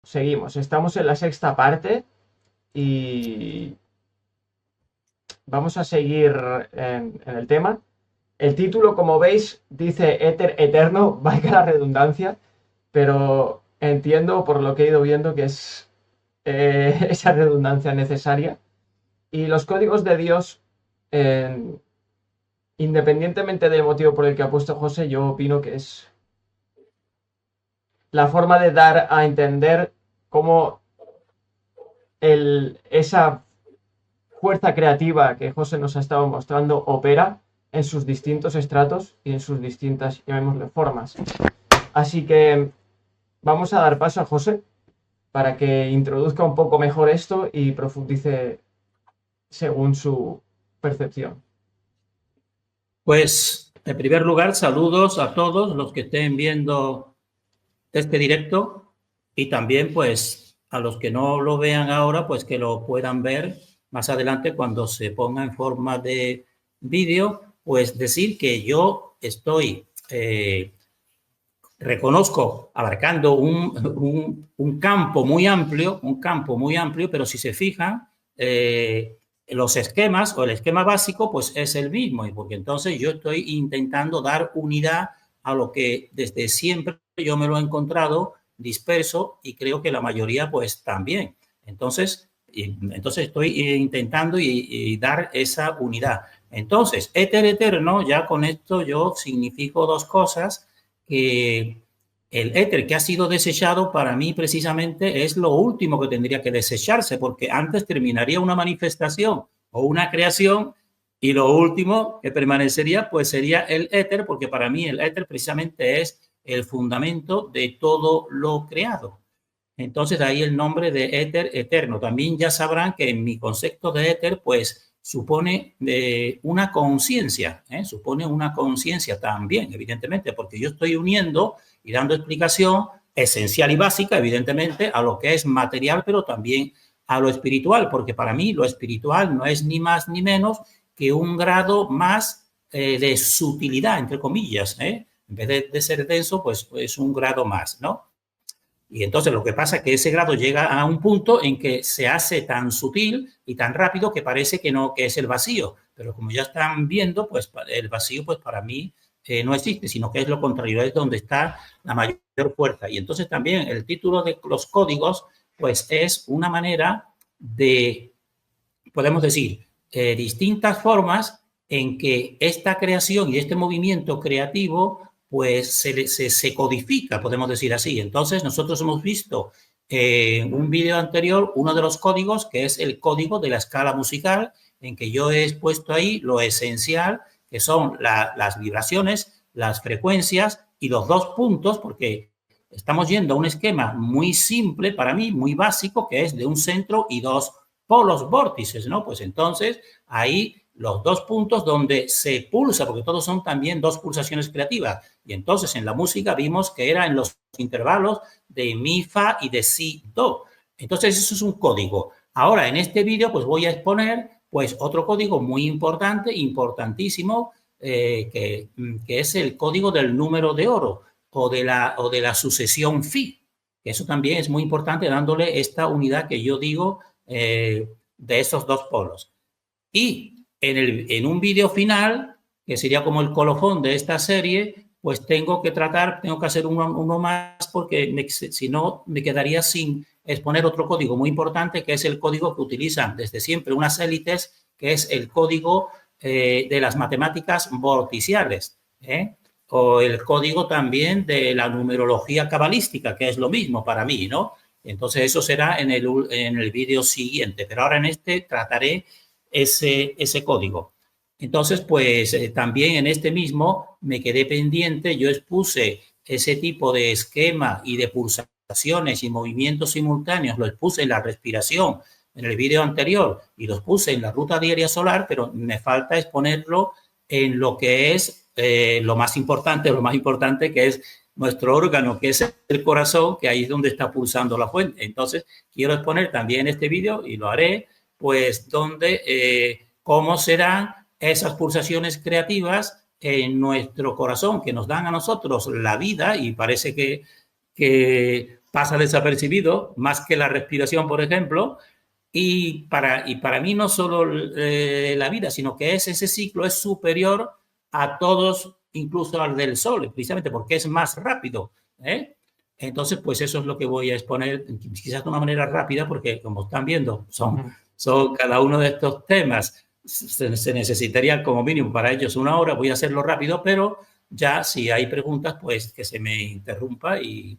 seguimos. Estamos en la sexta parte y vamos a seguir en el tema. El título, como veis, dice Éter Eterno, valga la redundancia, pero entiendo por lo que he ido viendo que es esa redundancia necesaria. Y los códigos de Dios, eh, independientemente del motivo por el que ha puesto José, yo opino que es la forma de dar a entender cómo esa fuerza creativa que José nos ha estado mostrando opera en sus distintos estratos y en sus distintas, llamémosle, formas. Así que vamos a dar paso a José para que introduzca un poco mejor esto y profundice según su percepción. Pues, en primer lugar, saludos a todos los que estén viendo este directo y también, pues, a los que no lo vean ahora, pues que lo puedan ver más adelante cuando se ponga en forma de vídeo. Pues decir que yo estoy, reconozco, abarcando un campo muy amplio, pero si se fijan, los esquemas o el esquema básico pues es el mismo, y porque entonces yo estoy intentando dar unidad a lo que desde siempre yo me lo he encontrado disperso y creo que la mayoría pues también. Entonces estoy intentando y dar esa unidad. Entonces, éter eterno, ya con esto yo significo dos cosas, que el éter que ha sido desechado para mí precisamente es lo último que tendría que desecharse, porque antes terminaría una manifestación o una creación y lo último que permanecería pues sería el éter, porque para mí el éter precisamente es el fundamento de todo lo creado. Entonces, de ahí el nombre de éter eterno. También ya sabrán que en mi concepto de éter, pues supone una conciencia, supone una conciencia también, evidentemente, porque yo estoy uniendo y dando explicación esencial y básica, evidentemente, a lo que es material, pero también a lo espiritual, porque para mí lo espiritual no es ni más ni menos que un grado más de sutilidad, entre comillas, En vez de ser denso, pues es un grado más, ¿no? Y entonces lo que pasa es que ese grado llega a un punto en que se hace tan sutil y tan rápido que parece que no, que es el vacío. Pero como ya están viendo, pues el vacío pues para mí no existe, sino que es lo contrario, es donde está la mayor fuerza. Y entonces también el título de los códigos pues es una manera de, podemos decir, distintas formas en que esta creación y este movimiento creativo pues se codifica, podemos decir así. Entonces nosotros hemos visto en un vídeo anterior uno de los códigos, que es el código de la escala musical, en que yo he expuesto ahí lo esencial, que son las vibraciones, las frecuencias y los dos puntos, porque estamos yendo a un esquema muy simple para mí, muy básico, que es de un centro y dos polos vórtices, ¿no? Pues entonces ahí los dos puntos donde se pulsa, porque todos son también dos pulsaciones creativas. Y entonces en la música vimos que era en los intervalos de mi, fa y de si, do. Entonces eso es un código. Ahora en este vídeo pues voy a exponer pues otro código muy importante, importantísimo, que es el código del número de oro o de la sucesión phi. Eso también es muy importante dándole esta unidad que yo digo de esos dos polos. Y en un vídeo final, que sería como el colofón de esta serie, pues tengo que hacer uno más porque si no me quedaría sin exponer otro código muy importante, que es el código que utilizan desde siempre unas élites, que es el código de las matemáticas vorticiales, o el código también de la numerología cabalística, que es lo mismo para mí, ¿no? Entonces eso será en el vídeo siguiente, pero ahora en este trataré ese código. Entonces, pues también en este mismo me quedé pendiente, yo expuse ese tipo de esquema y de pulsaciones y movimientos simultáneos, lo expuse en la respiración en el vídeo anterior y los puse en la ruta diaria solar, pero me falta exponerlo en lo que es lo más importante que es nuestro órgano, que es el corazón, que ahí es donde está pulsando la fuente. Entonces, quiero exponer también en este vídeo, y lo haré, pues, cómo serán esas pulsaciones creativas en nuestro corazón, que nos dan a nosotros la vida, y parece que pasa desapercibido, más que la respiración, por ejemplo, y para mí no solo la vida, sino que ese ciclo es superior a todos, incluso al del Sol, precisamente porque es más rápido. ¿Eh? Entonces, pues eso es lo que voy a exponer, quizás de una manera rápida, porque como están viendo, son cada uno de estos temas, se necesitaría como mínimo para ellos 1 hora, voy a hacerlo rápido, pero ya si hay preguntas, pues que se me interrumpa y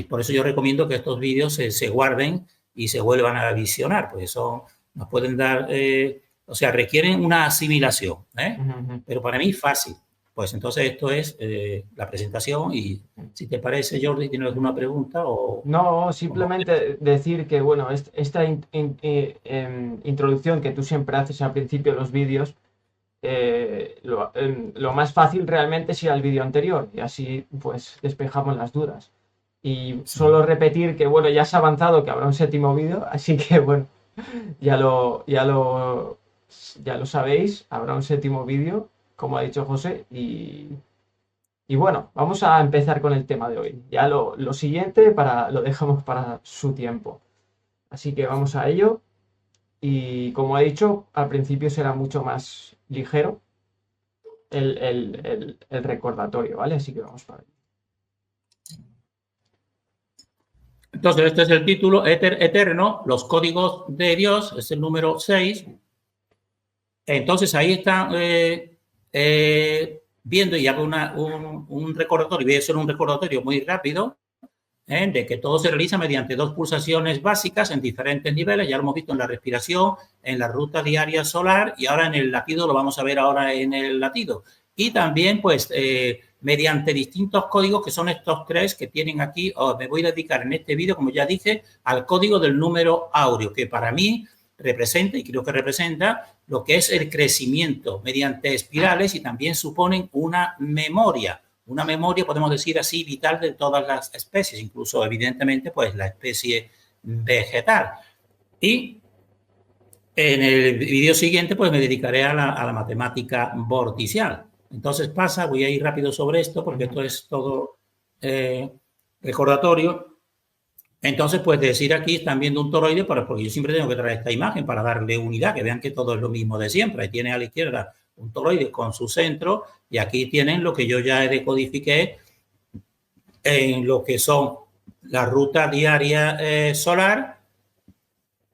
por eso yo recomiendo que estos vídeos se guarden y se vuelvan a visionar, pues eso nos pueden dar, o sea, requieren una asimilación, ¿eh? Pero para mí fácil. Pues entonces esto es la presentación y si te parece, Jordi, ¿tienes alguna pregunta? No, simplemente decir que, bueno, esta introducción que tú siempre haces al principio de los vídeos, lo más fácil realmente es ir al vídeo anterior y así pues despejamos las dudas. Y solo repetir que, bueno, ya has avanzado, que habrá un séptimo vídeo, así que, bueno, ya lo sabéis, habrá un séptimo vídeo, como ha dicho José, y bueno, vamos a empezar con el tema de hoy. Ya lo siguiente lo dejamos para su tiempo. Así que vamos a ello. Y como he dicho, al principio será mucho más ligero el recordatorio, ¿vale? Así que vamos para ello. Entonces, este es el título, Éter Eterno, los códigos de Dios, es el número 6. Entonces, ahí están viendo y hago un recordatorio, voy a hacer un recordatorio muy rápido, de que todo se realiza mediante 2 pulsaciones básicas en diferentes niveles, ya lo hemos visto en la respiración, en la ruta diaria solar y ahora en el latido, lo vamos a ver ahora en el latido. Y también, pues, mediante distintos códigos, que son estos 3 que tienen aquí, me voy a dedicar en este vídeo, como ya dije, al código del número áureo, que para mí representa, y creo que representa, lo que es el crecimiento mediante espirales y también suponen una memoria, podemos decir así, vital de todas las especies, incluso evidentemente pues la especie vegetal. Y en el vídeo siguiente pues me dedicaré a la matemática vorticial. Entonces voy a ir rápido sobre esto porque esto es todo recordatorio. Entonces, pues decir aquí, están viendo un toroide, porque yo siempre tengo que traer esta imagen para darle unidad, que vean que todo es lo mismo de siempre. Ahí tiene a la izquierda un toroide con su centro y aquí tienen lo que yo ya decodifiqué en lo que son la ruta diaria solar,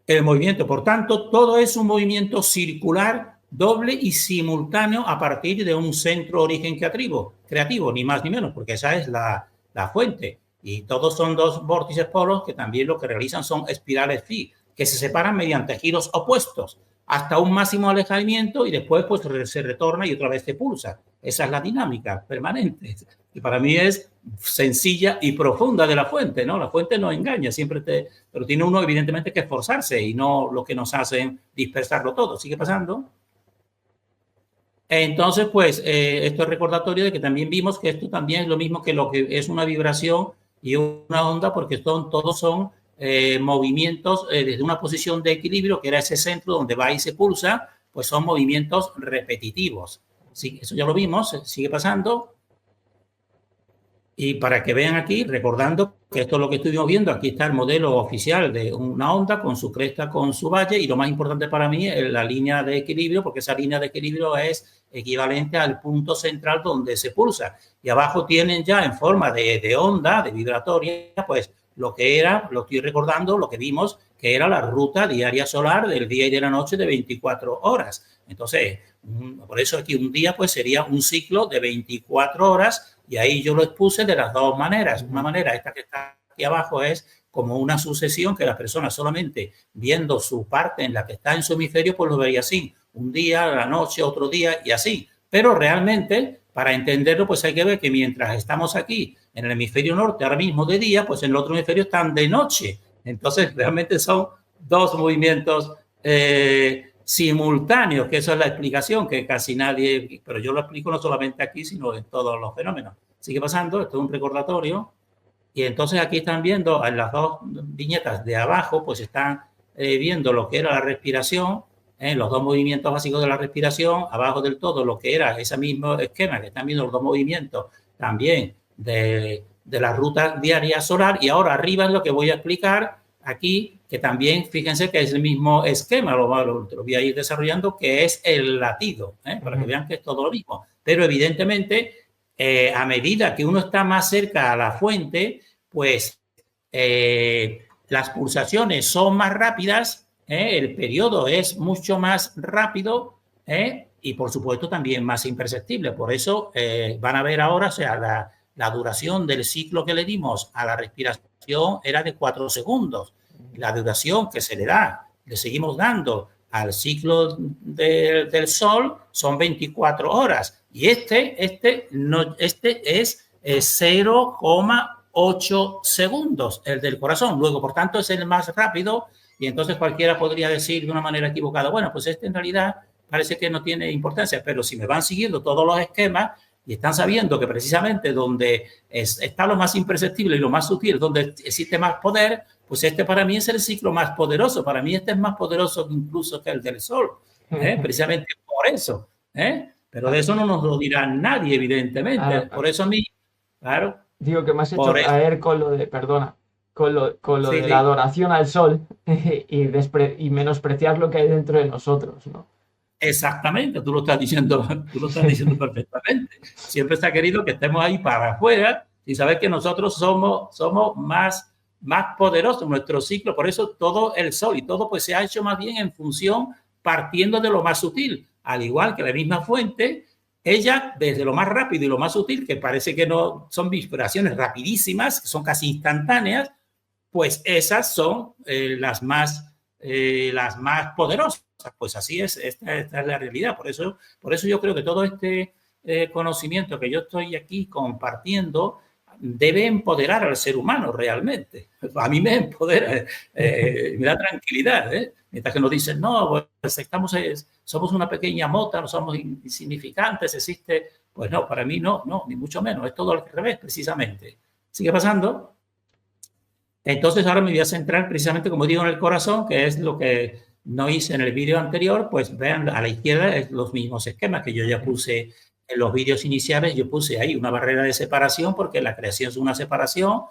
el movimiento. Por tanto, todo es un movimiento circular, doble y simultáneo a partir de un centro origen creativo, ni más ni menos, porque esa es la fuente. Y todos son 2 vórtices polos que también lo que realizan son espirales phi, que se separan mediante giros opuestos hasta un máximo alejamiento y después pues se retorna y otra vez se pulsa. Esa es la dinámica permanente. Y para mí es sencilla y profunda de la fuente, ¿no? La fuente no engaña, pero tiene uno evidentemente que esforzarse y no lo que nos hacen dispersarlo todo. ¿Sigue pasando? Entonces, pues, esto es recordatorio de que también vimos que esto también es lo mismo que lo que es una vibración y una onda, porque todos son movimientos desde una posición de equilibrio, que era ese centro donde va y se pulsa, pues son movimientos repetitivos. Sí, eso ya lo vimos, sigue pasando. Y para que vean aquí, recordando que esto es lo que estuvimos viendo, aquí está el modelo oficial de una onda con su cresta, con su valle, y lo más importante para mí es la línea de equilibrio, porque esa línea de equilibrio es equivalente al punto central donde se pulsa. Y abajo tienen ya en forma de onda, de vibratoria, pues lo que era, lo estoy recordando, lo que vimos, que era la ruta diaria solar del día y de la noche de 24 horas. Entonces, por eso aquí un día pues sería un ciclo de 24 horas y ahí yo lo expuse de las 2 maneras. Una manera, esta que está aquí abajo, es como una sucesión que la persona solamente viendo su parte en la que está en su hemisferio pues lo vería así. Un día, la noche, otro día y así. Pero realmente, para entenderlo, pues hay que ver que mientras estamos aquí en el hemisferio norte, ahora mismo de día, pues en el otro hemisferio están de noche. Entonces, realmente son 2 movimientos simultáneos, que esa es la explicación que casi nadie, pero yo lo explico no solamente aquí, sino en todos los fenómenos. Sigue pasando, esto es un recordatorio, y entonces aquí están viendo en las 2 viñetas de abajo, pues están viendo lo que era la respiración, los 2 movimientos básicos de la respiración, abajo del todo lo que era ese mismo esquema, que están viendo los 2 movimientos también de de la ruta diaria solar. Y ahora arriba es lo que voy a explicar aquí, que también fíjense que es el mismo esquema, lo voy a ir desarrollando, que es el latido, para que vean que es todo lo mismo. Pero evidentemente, a medida que uno está más cerca a la fuente, pues las pulsaciones son más rápidas, el periodo es mucho más rápido, y por supuesto también más imperceptible. Por eso van a ver ahora, o sea, la duración del ciclo que le dimos a la respiración era de 4 segundos. La duración que se le seguimos dando al ciclo del Sol son 24 horas. Y este es 0,8 segundos, el del corazón. Luego, por tanto, es el más rápido. Y entonces cualquiera podría decir de una manera equivocada, bueno, pues este en realidad parece que no tiene importancia, pero si me van siguiendo todos los esquemas y están sabiendo que precisamente donde está lo más imperceptible y lo más sutil, donde existe más poder, pues este para mí es el ciclo más poderoso. Para mí este es más poderoso incluso que el del Sol, precisamente por eso. Pero de eso no nos lo dirá nadie, evidentemente. Por eso a mí, claro. Digo que me has hecho caer con lo de, perdona, con lo sí, de la adoración al Sol y menospreciar lo que hay dentro de nosotros, ¿no? Exactamente, tú lo estás diciendo perfectamente. Siempre se ha querido que estemos ahí para afuera y saber que nosotros somos más poderosos, nuestro ciclo. Por eso todo el Sol y todo pues se ha hecho más bien en función partiendo de lo más sutil. Al igual que la misma fuente, ella desde lo más rápido y lo más sutil, que parece que no son vibraciones rapidísimas, que son casi instantáneas, pues esas son las más poderosas. Pues así es, esta es la realidad. Por eso yo creo que todo este conocimiento que yo estoy aquí compartiendo debe empoderar al ser humano realmente. A mí me empodera, me da tranquilidad, mientras que nos dicen, no, pues somos una pequeña mota, no somos insignificantes, existe. Pues no, para mí no, ni mucho menos, es todo al revés, precisamente. ¿Sigue pasando? Entonces ahora me voy a centrar precisamente, como digo, en el corazón, que es lo que no hice en el vídeo anterior. Pues vean, a la izquierda es los mismos esquemas que yo ya puse en los vídeos iniciales. Yo puse ahí una barrera de separación porque la creación es una separación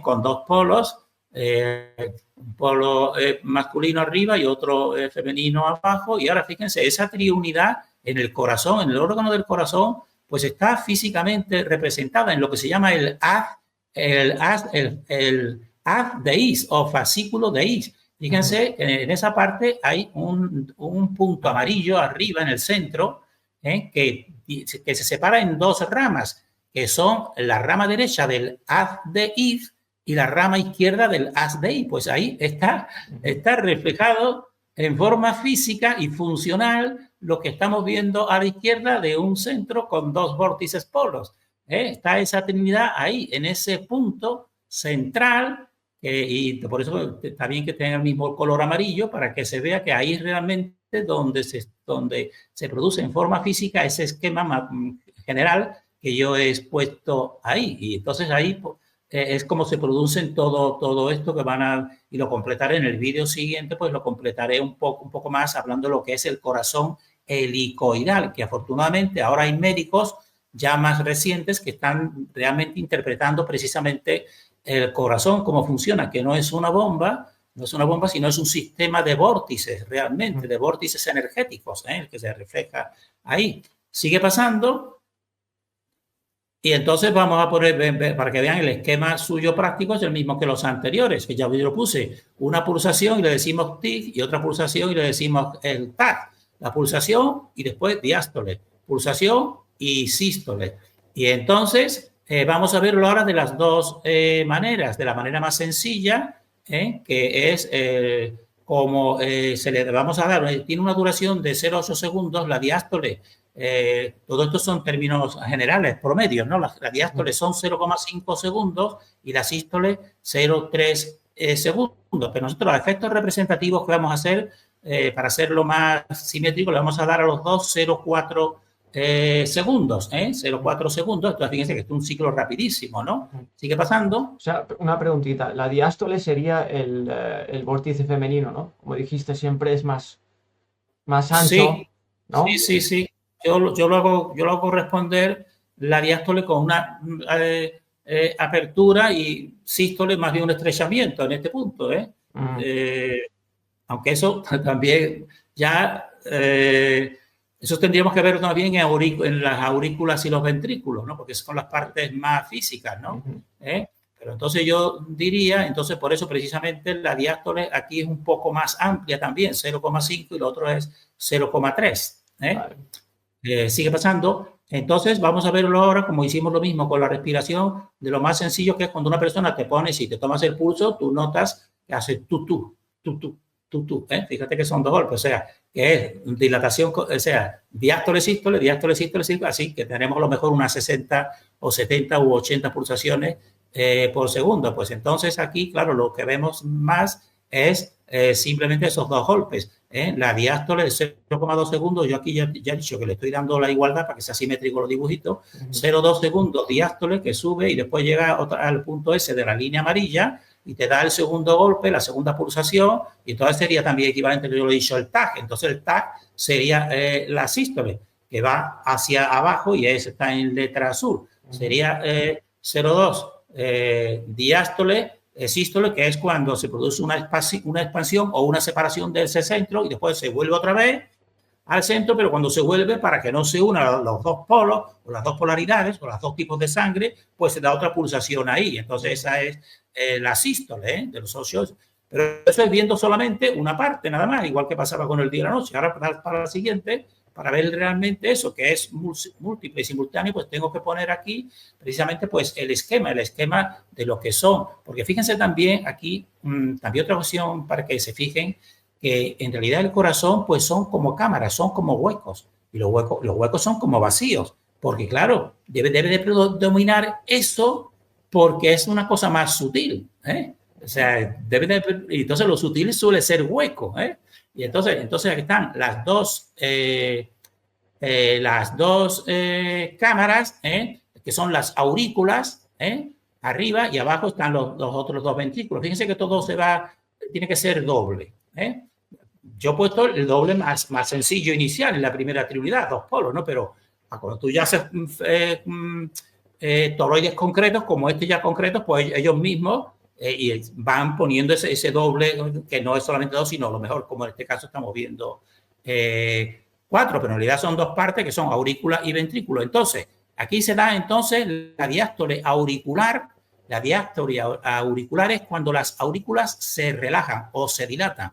con dos polos, un polo masculino arriba y otro femenino abajo. Y ahora fíjense, esa triunidad en el corazón, en el órgano del corazón, pues está físicamente representada en lo que se llama el haz de His o fascículo de His. Fíjense, en esa parte hay un punto amarillo arriba en el centro que se separa en dos ramas, que son la rama derecha del haz de His y la rama izquierda del haz de His. Pues ahí está reflejado en forma física y funcional lo que estamos viendo a la izquierda de un centro con dos vórtices polos. Está esa trinidad ahí, en ese punto central, y por eso está bien que tenga el mismo color amarillo, para que se vea que ahí es realmente donde se produce en forma física ese esquema general que yo he expuesto ahí. Y entonces ahí es como se producen todo esto que y lo completaré en el vídeo siguiente, pues lo completaré un poco más hablando de lo que es el corazón helicoidal, que afortunadamente ahora hay médicos ya más recientes que están realmente interpretando precisamente el corazón, cómo funciona, que no es una bomba, sino es un sistema de vórtices realmente, de vórtices energéticos, el que se refleja ahí. Sigue pasando. Y entonces vamos a poner, para que vean el esquema suyo práctico, es el mismo que los anteriores, que ya yo lo puse. Una pulsación y le decimos tic, y otra pulsación y le decimos el tac. La pulsación y después diástole. Pulsación y sístole. Y entonces vamos a verlo ahora de las dos maneras. De la manera más sencilla, que es como se le vamos a dar, tiene una duración de 0,8 segundos, la diástole. Todo esto son términos generales, promedios, ¿no? La diástole son 0,5 segundos y la sístole 0,3 segundos. Pero nosotros los efectos representativos que vamos a hacer, para hacerlo más simétrico, le vamos a dar a los dos 0,4 segundos, 0,4 segundos. Entonces, fíjense que es un ciclo rapidísimo, ¿no? ¿Sigue pasando? O sea, una preguntita. La diástole sería el vórtice femenino, ¿no? Como dijiste, siempre es más ancho, sí, ¿no? Sí. Yo lo hago corresponder la diástole con apertura y sístole más bien un estrechamiento en este punto. Aunque eso también ya, eso tendríamos que ver también en las aurículas y los ventrículos, ¿no? Porque son las partes más físicas, ¿no? Pero entonces yo diría, entonces por eso precisamente la diástole aquí es un poco más amplia también, 0,5 y lo otro es 0,3. Vale. Sigue pasando. Entonces vamos a verlo ahora como hicimos lo mismo con la respiración, de lo más sencillo que es cuando una persona te pone, si te tomas el pulso, tú notas que hace tú. Fíjate que son 2 golpes, o sea, que es dilatación, o sea, diástole, sístole, así que tenemos a lo mejor unas 60 o 70 u 80 pulsaciones por segundo. Pues entonces aquí, claro, lo que vemos más es simplemente esos 2 golpes. La diástole de 0,2 segundos, yo aquí ya he dicho que le estoy dando la igualdad para que sea simétrico los dibujitos, 0,2 segundos diástole que sube y después llega al punto S de la línea amarilla y te da el segundo golpe, la segunda pulsación, y entonces sería también equivalente, yo lo he dicho, el TAC. Entonces el TAC sería la sístole, que va hacia abajo y está en letra azul. Sería 0,2 diástole, sístole, que es cuando se produce una expansión o una separación de ese centro y después se vuelve otra vez al centro, pero cuando se vuelve, para que no se unan los 2 polos o las 2 polaridades o los 2 tipos de sangre, pues se da otra pulsación ahí. Entonces esa es la sístole de los socios. Pero eso es viendo solamente una parte nada más, igual que pasaba con el día y la noche. Ahora para la siguiente, para ver realmente eso, que es múltiple y simultáneo, pues tengo que poner aquí precisamente pues el esquema de lo que son. Porque fíjense también aquí, también otra opción para que se fijen, que en realidad el corazón pues son como cámaras, son como huecos, y los huecos son como vacíos, porque claro, debe de predominar eso porque es una cosa más sutil, o sea, entonces lo sutil suele ser hueco, y entonces aquí están las dos cámaras, que son las aurículas, arriba, y abajo están los otros 2 ventrículos. Fíjense que todo tiene que ser doble. Yo he puesto el doble más sencillo inicial en la primera trinidad, 2 polos, ¿no? Pero cuando tú ya haces toroides concretos, como este ya concretos, pues ellos mismos y van poniendo ese doble, que no es solamente 2, sino a lo mejor, como en este caso estamos viendo, 4, pero en realidad son 2 partes que son aurícula y ventrículo. Entonces, aquí se da entonces la diástole auricular. La diástole auricular es cuando las aurículas se relajan o se dilatan.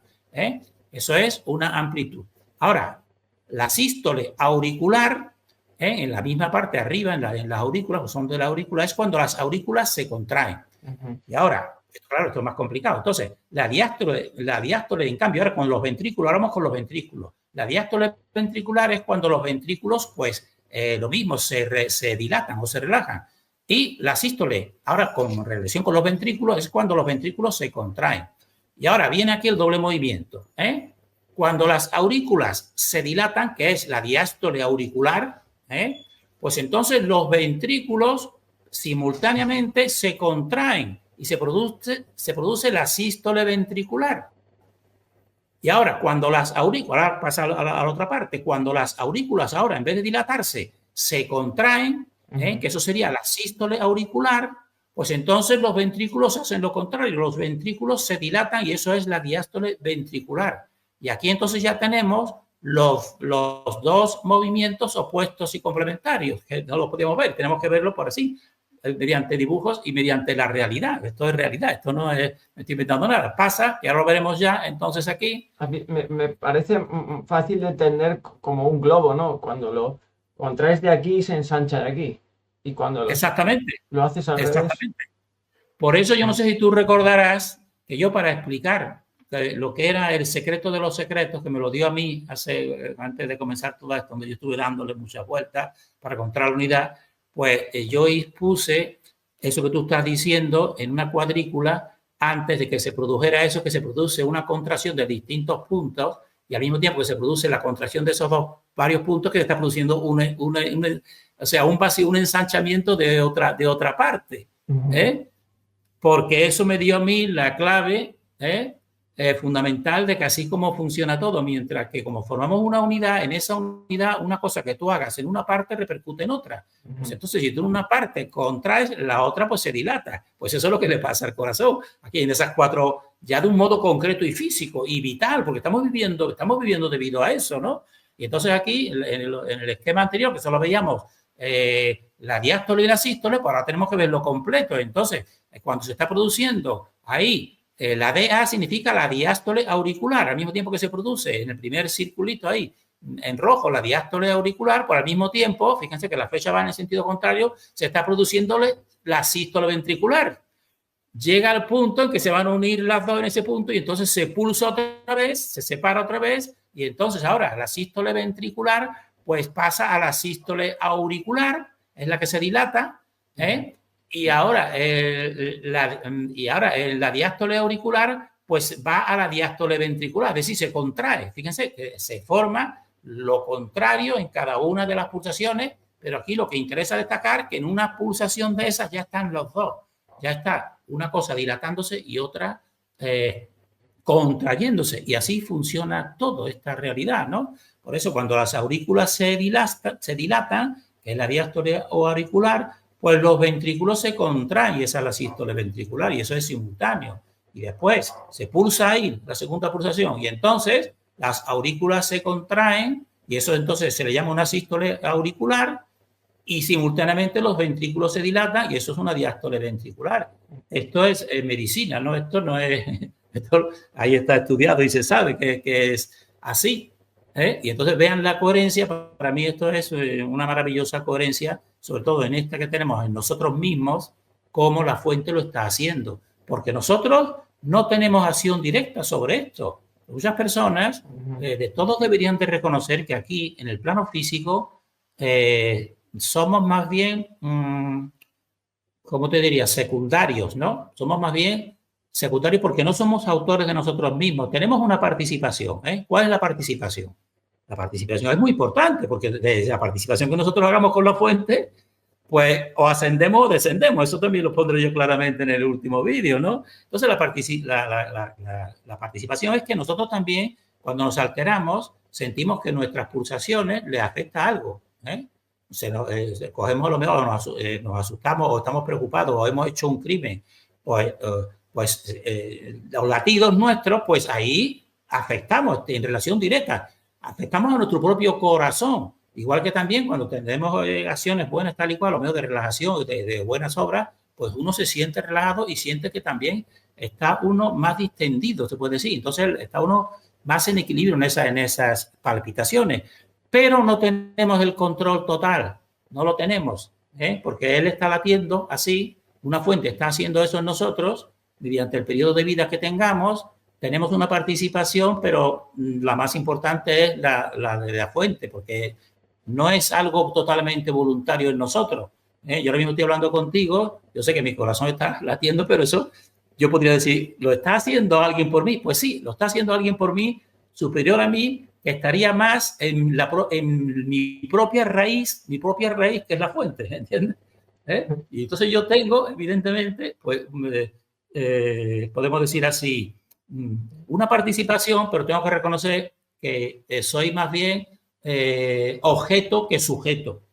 Eso es una amplitud. Ahora, la sístole auricular, en la misma parte arriba, en las aurículas, pues son de la aurícula, es cuando las aurículas se contraen. Y ahora, claro, esto es más complicado. Entonces, la diástole, en cambio, ahora con los ventrículos, ahora vamos con los ventrículos. La diástole ventricular es cuando los ventrículos, pues, lo mismo, se dilatan o se relajan. Y la sístole, ahora con relación con los ventrículos, es cuando los ventrículos se contraen. Y ahora viene aquí el doble movimiento. Cuando las aurículas se dilatan, que es la diástole auricular, pues entonces los ventrículos simultáneamente se contraen y se produce la sístole ventricular. Y ahora, cuando las aurículas, ahora pasa a la otra parte, cuando las aurículas ahora, en vez de dilatarse, se contraen, que eso sería la sístole auricular, pues entonces los ventrículos hacen lo contrario, los ventrículos se dilatan y eso es la diástole ventricular. Y aquí entonces ya tenemos los 2 movimientos opuestos y complementarios, que no lo podemos ver, tenemos que verlo por así, mediante dibujos y mediante la realidad. Esto es realidad, esto no es, me estoy inventando nada. Pasa, ya lo veremos ya, entonces aquí. A mí me parece fácil de entender como un globo, ¿no? Cuando lo contraes de aquí, se ensancha de aquí. Y cuando Exactamente. Lo haces al revés. Por eso yo no sé si tú recordarás que yo, para explicar lo que era el secreto de los secretos, que me lo dio a mí antes de comenzar todo esto, donde yo estuve dándole muchas vueltas para encontrar la unidad, pues yo expuse eso que tú estás diciendo en una cuadrícula antes de que se produjera eso, que se produce una contracción de distintos puntos y al mismo tiempo que se produce la contracción de esos varios puntos, que está produciendo o sea, un vacío, un ensanchamiento de otra parte. Porque eso me dio a mí la clave fundamental de que así como funciona todo, mientras que como formamos una unidad, en esa unidad una cosa que tú hagas en una parte repercute en otra. Pues entonces, si tú en una parte contraes, la otra pues se dilata. Pues eso es lo que le pasa al corazón. Aquí en esas cuatro, ya de un modo concreto y físico y vital, porque estamos viviendo debido a eso, ¿no? Y entonces aquí, en el esquema anterior, que solo veíamos la diástole y la sístole, pues ahora tenemos que verlo completo. Entonces, cuando se está produciendo ahí, la DA significa la diástole auricular, al mismo tiempo que se produce en el primer circulito ahí, en rojo, la diástole auricular, por al mismo tiempo, fíjense que la flecha va en el sentido contrario, se está produciéndole la sístole ventricular. Llega al punto en que se van a unir las dos en ese punto y entonces se pulsa otra vez, se separa otra vez y entonces ahora la sístole ventricular pues pasa a la sístole auricular, es la que se dilata, y ahora la diástole auricular pues va a la diástole ventricular, es decir, se contrae. Fíjense que se forma lo contrario en cada una de las pulsaciones, pero aquí lo que interesa destacar que en una pulsación de esas ya están los dos. Ya está una cosa dilatándose y otra contrayéndose. Y así funciona toda esta realidad, ¿no? Por eso cuando las aurículas se dilatan, que es la diástole auricular, pues los ventrículos se contraen y esa es la sístole ventricular y eso es simultáneo. Y después se pulsa ahí la segunda pulsación y entonces las aurículas se contraen y eso entonces se le llama una sístole auricular y simultáneamente los ventrículos se dilatan y eso es una diástole ventricular. Esto es medicina, ¿no? Esto no es... Esto, ahí está estudiado y se sabe que es así. Y entonces vean la coherencia. Para mí esto es una maravillosa coherencia, sobre todo en esta que tenemos en nosotros mismos, cómo la fuente lo está haciendo. Porque nosotros no tenemos acción directa sobre esto. Muchas personas, de todos deberían de reconocer que aquí, en el plano físico, somos más bien, ¿cómo te diría? Secundarios, ¿no? Somos más bien secundarios porque no somos autores de nosotros mismos. Tenemos una participación. ¿Cuál es la participación? La participación es muy importante porque de la participación que nosotros hagamos con la fuente, pues o ascendemos o descendemos. Eso también lo pondré yo claramente en el último vídeo, ¿no? Entonces la participación es que nosotros también, cuando nos alteramos, sentimos que nuestras pulsaciones les afecta algo, cogemos lo mejor, nos asustamos o estamos preocupados o hemos hecho un crimen, pues los latidos nuestros, pues ahí afectamos en relación directa, afectamos a nuestro propio corazón, igual que también cuando tenemos acciones buenas tal y cual, lo mejor de relajación, de buenas obras, pues uno se siente relajado y siente que también está uno más distendido, se puede decir, entonces está uno más en equilibrio en esas palpitaciones. Pero no tenemos el control total, no lo tenemos, porque él está latiendo así, una fuente está haciendo eso en nosotros, mediante el periodo de vida que tengamos, tenemos una participación, pero la más importante es la de la fuente, porque no es algo totalmente voluntario en nosotros. Yo ahora mismo estoy hablando contigo, yo sé que mi corazón está latiendo, pero eso yo podría decir, ¿lo está haciendo alguien por mí? Pues sí, lo está haciendo alguien por mí, superior a mí, estaría más en mi propia raíz, que es la fuente, ¿entiendes? Y entonces yo tengo, evidentemente, pues podemos decir así, una participación, pero tengo que reconocer que soy más bien objeto que sujeto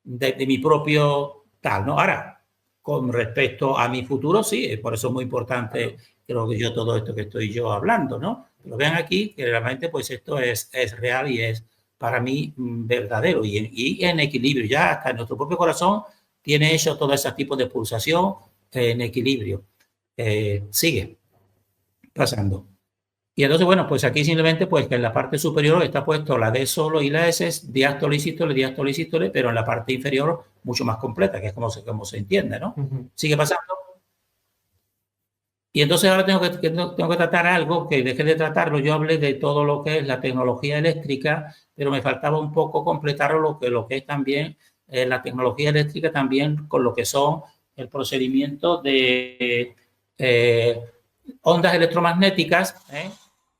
de mi propio tal, ¿no? Ahora, con respecto a mi futuro, sí, por eso es muy importante, creo que yo todo esto que estoy yo hablando, ¿no? Pero vean aquí que realmente pues esto es real y es para mí verdadero y en equilibrio. Ya hasta nuestro propio corazón tiene hecho todo ese tipo de pulsación en equilibrio. Sigue pasando. Y entonces, bueno, pues aquí simplemente pues que en la parte superior está puesto la D solo y la S, diástole y sístole, pero en la parte inferior mucho más completa, que es como se entiende, ¿no? Sigue pasando. Y entonces ahora tengo que tratar algo que dejé de tratarlo. Yo hablé de todo lo que es la tecnología eléctrica, pero me faltaba un poco completarlo lo que es también la tecnología eléctrica, también con lo que son el procedimiento de ondas electromagnéticas,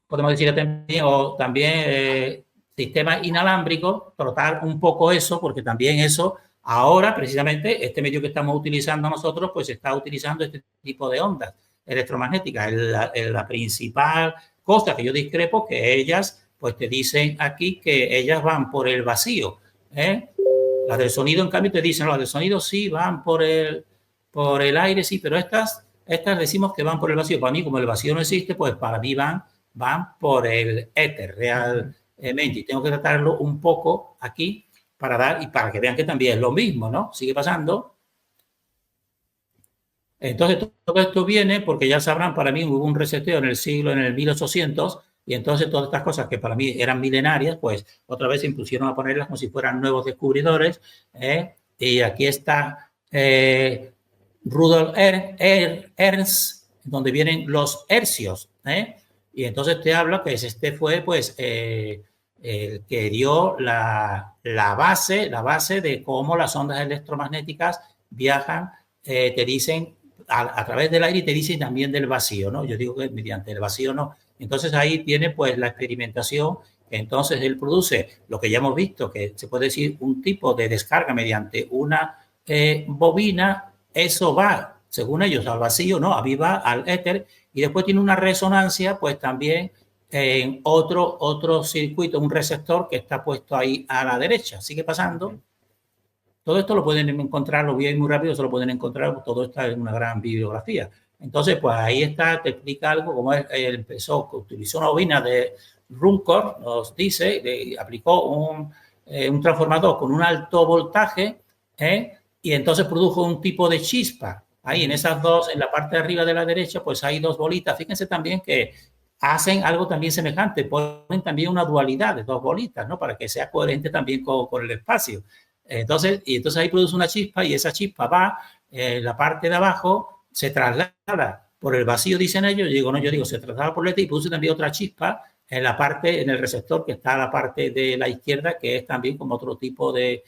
podemos decir también, o también sistemas inalámbricos, tratar un poco eso, porque también eso, ahora precisamente, este medio que estamos utilizando nosotros, pues está utilizando este tipo de ondas. electromagnéticas. La principal cosa que yo discrepo que ellas, pues te dicen aquí que ellas van por el vacío, ¿eh? Las del sonido, en cambio, te dicen, no, las del sonido sí van por el aire, sí, pero estas decimos que van por el vacío. Para mí, como el vacío no existe, pues para mí van por el éter realmente. Y tengo que tratarlo un poco aquí para que vean que también es lo mismo, ¿no? Sigue pasando. Entonces, todo esto viene porque ya sabrán, para mí hubo un reseteo en el 1800, y entonces todas estas cosas que para mí eran milenarias, pues otra vez se impusieron a ponerlas como si fueran nuevos descubridores. Y aquí está Rudolf Ernst, donde vienen los hercios. Y entonces te habla que este fue, pues, el que dio la base de cómo las ondas electromagnéticas viajan, te dicen a través del aire, y te dicen también del vacío, ¿no? Yo digo que mediante el vacío no. Entonces ahí tiene pues la experimentación, que entonces él produce lo que ya hemos visto, que se puede decir un tipo de descarga mediante una bobina. Eso va, según ellos, al vacío, ¿no? Aviva al éter, y después tiene una resonancia, pues también en otro circuito, un receptor que está puesto ahí a la derecha. Sigue pasando. Todo esto lo pueden encontrar, lo voy a ir muy rápido, se lo pueden encontrar, todo está en una gran bibliografía. Entonces, pues ahí está, te explica algo, como él empezó, que utilizó una bobina de Ruhmkorff, nos dice, aplicó un transformador con un alto voltaje, y entonces produjo un tipo de chispa. Ahí en esas dos, en la parte de arriba de la derecha, pues hay dos bolitas. Fíjense también que hacen algo también semejante, ponen también una dualidad de dos bolitas, ¿no? Para que sea coherente también con el espacio. Entonces ahí produce una chispa, y esa chispa va, la parte de abajo se traslada por el vacío, dicen ellos. Yo digo, se traslada por el éter, y produce también otra chispa en la parte, en el receptor que está a la parte de la izquierda, que es también como otro tipo de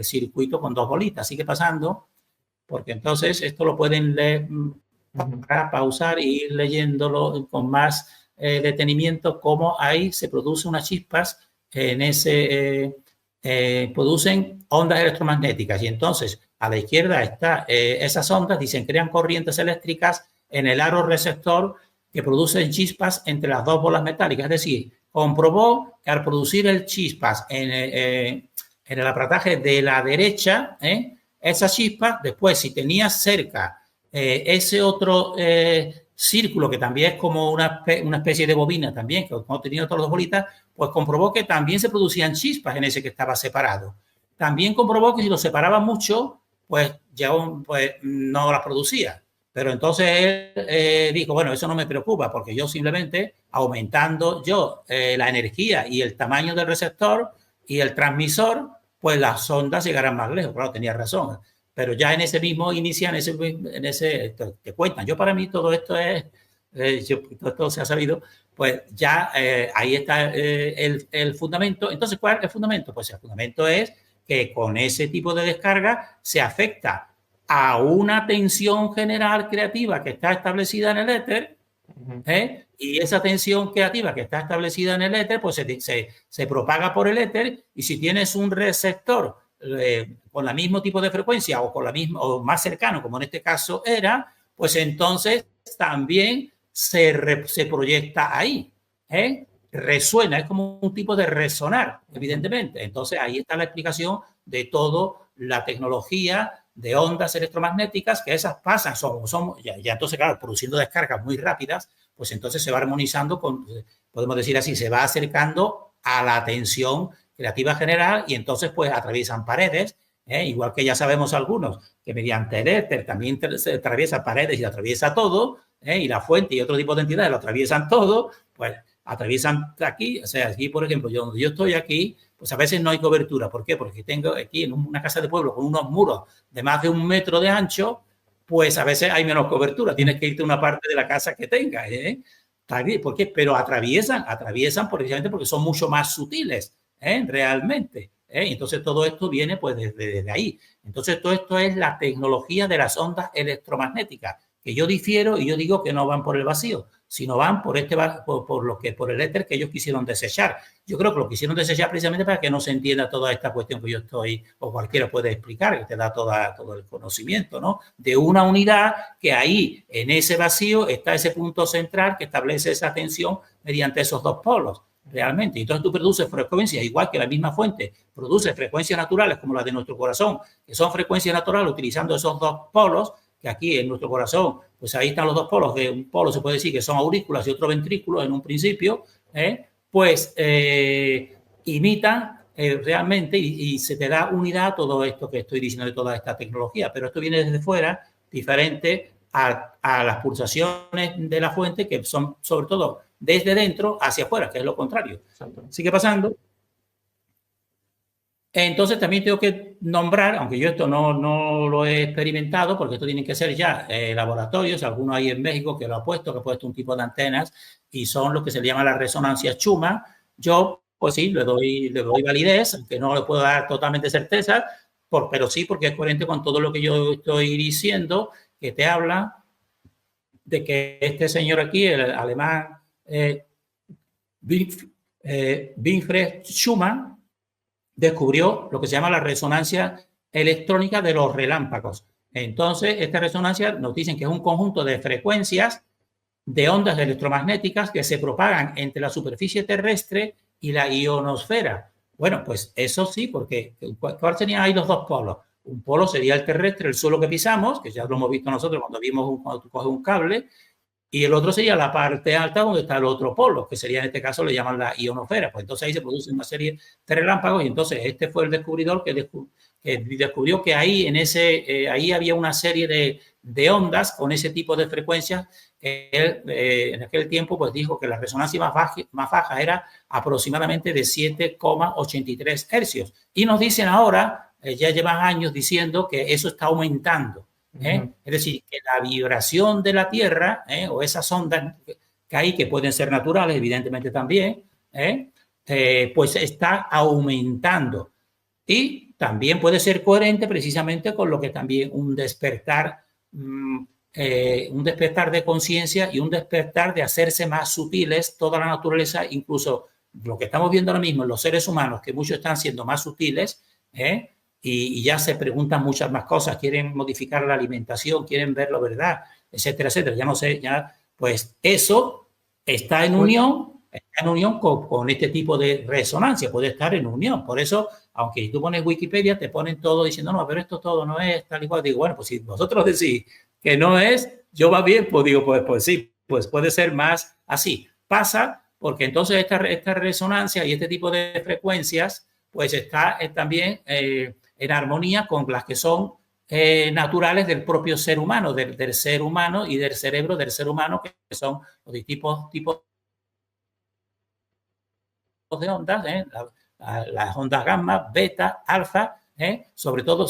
circuito con dos bolitas. Sigue pasando, porque entonces esto lo pueden leer, para pausar e ir leyéndolo con más detenimiento, cómo ahí se producen unas chispas en ese... producen ondas electromagnéticas, y entonces a la izquierda está esas ondas, dicen, crean corrientes eléctricas en el aro receptor que producen chispas entre las dos bolas metálicas. Es decir, comprobó que al producir el chispas en el aparataje de la derecha, esa chispa, después si tenías cerca ese otro círculo, que también es como una especie de bobina también, que como tenía otras dos bolitas, pues comprobó que también se producían chispas en ese que estaba separado. También comprobó que si lo separaba mucho, pues ya pues no las producía. Pero entonces él dijo, bueno, eso no me preocupa, porque yo simplemente aumentando yo la energía y el tamaño del receptor y el transmisor, pues las ondas llegarán más lejos. Claro, tenía razón. Pero ya en ese mismo inicia, en ese te cuentan. Yo, para mí, todo esto es, todo esto se ha sabido, pues ya ahí está el fundamento. Entonces, ¿cuál es el fundamento? Pues el fundamento es que con ese tipo de descarga se afecta a una tensión general creativa que está establecida en el éter, y esa tensión creativa que está establecida en el éter, pues se propaga por el éter, y si tienes un receptor con el mismo tipo de frecuencia, o con la misma, o más cercano, como en este caso era, pues entonces también se proyecta ahí, resuena, es como un tipo de resonar, evidentemente. Entonces ahí está la explicación de toda la tecnología de ondas electromagnéticas, que esas pasan, ya entonces, claro, produciendo descargas muy rápidas, pues entonces se va armonizando podemos decir así, se va acercando a la tensión creativa general, y entonces pues atraviesan paredes, igual que ya sabemos algunos que mediante el éter también se atraviesa paredes y atraviesa todo, y la fuente y otro tipo de entidades lo atraviesan todo, pues atraviesan aquí. O sea, aquí, por ejemplo, yo estoy aquí, pues a veces no hay cobertura. ¿Por qué? Porque tengo aquí en una casa de pueblo con unos muros de más de 1 metro de ancho, pues a veces hay menos cobertura, tienes que irte a una parte de la casa que tengas, ¿por qué? Pero atraviesan precisamente porque son mucho más sutiles, realmente. Entonces todo esto viene pues desde ahí. Entonces todo esto es la tecnología de las ondas electromagnéticas, que yo difiero y yo digo que no van por el vacío, sino van por por el éter que ellos quisieron desechar. Yo creo que lo quisieron desechar precisamente para que no se entienda toda esta cuestión que yo estoy, o cualquiera puede explicar, que te da todo el conocimiento, ¿no? De una unidad que ahí, en ese vacío, está ese punto central que establece esa tensión mediante esos dos polos, realmente. Entonces tú produces frecuencias, igual que la misma fuente produce frecuencias naturales como las de nuestro corazón, que son frecuencias naturales utilizando esos dos polos, que aquí en nuestro corazón, pues ahí están los dos polos, de un polo se puede decir que son aurículas y otro ventrículo en un principio, pues imitan realmente y se te da unidad a todo esto que estoy diciendo de toda esta tecnología, pero esto viene desde fuera, diferente a las pulsaciones de la fuente, que son sobre todo desde dentro hacia afuera, que es lo contrario. Exacto. Sigue pasando. Entonces también tengo que nombrar, aunque yo esto no lo he experimentado, porque esto tiene que ser ya laboratorios, algunos hay en México que lo ha puesto un tipo de antenas y son lo que se le llama la resonancia Schumann. Yo, pues sí, le doy validez, aunque no le puedo dar totalmente certeza, pero sí porque es coherente con todo lo que yo estoy diciendo, que te habla de que este señor aquí, el alemán Winfried Schumann, descubrió lo que se llama la resonancia electrónica de los relámpagos. Entonces, esta resonancia nos dicen que es un conjunto de frecuencias de ondas electromagnéticas que se propagan entre la superficie terrestre y la ionosfera. Bueno, pues eso sí, porque ¿cuál serían ahí los dos polos? Un polo sería el terrestre, el suelo que pisamos, que ya lo hemos visto nosotros cuando tú coges un cable, y el otro sería la parte alta donde está el otro polo, que sería en este caso le llaman la ionosfera. Pues entonces ahí se producen una serie de relámpagos y entonces este fue el descubridor que descubrió que ahí, ahí había una serie de ondas con ese tipo de frecuencias. Él, en aquel tiempo pues dijo que la resonancia más baja era aproximadamente de 7,83 hercios. Y nos dicen ahora, ya llevan años diciendo que eso está aumentando. Es decir, que la vibración de la Tierra, o esas ondas que hay, que pueden ser naturales, evidentemente también, pues está aumentando. Y también puede ser coherente precisamente con lo que también un despertar de conciencia y un despertar de hacerse más sutiles toda la naturaleza, incluso lo que estamos viendo ahora mismo en los seres humanos, que muchos están siendo más sutiles, y ya se preguntan muchas más cosas, quieren modificar la alimentación, quieren verlo, ¿verdad? Etcétera, etcétera. Ya no sé, ya, pues eso está en unión con este tipo de resonancia, puede estar en unión. Por eso, aunque tú pones Wikipedia, te ponen todo diciendo, no, pero esto todo no es tal y cual. Digo, bueno, pues si vosotros decís que no es, yo va bien, pues digo, pues sí, pues puede ser más así. Pasa porque entonces esta resonancia y este tipo de frecuencias, pues está también en armonía con las que son naturales del propio ser humano, del ser humano y del cerebro del ser humano, que son los tipos de ondas, las ondas gamma, beta, alfa, sobre todo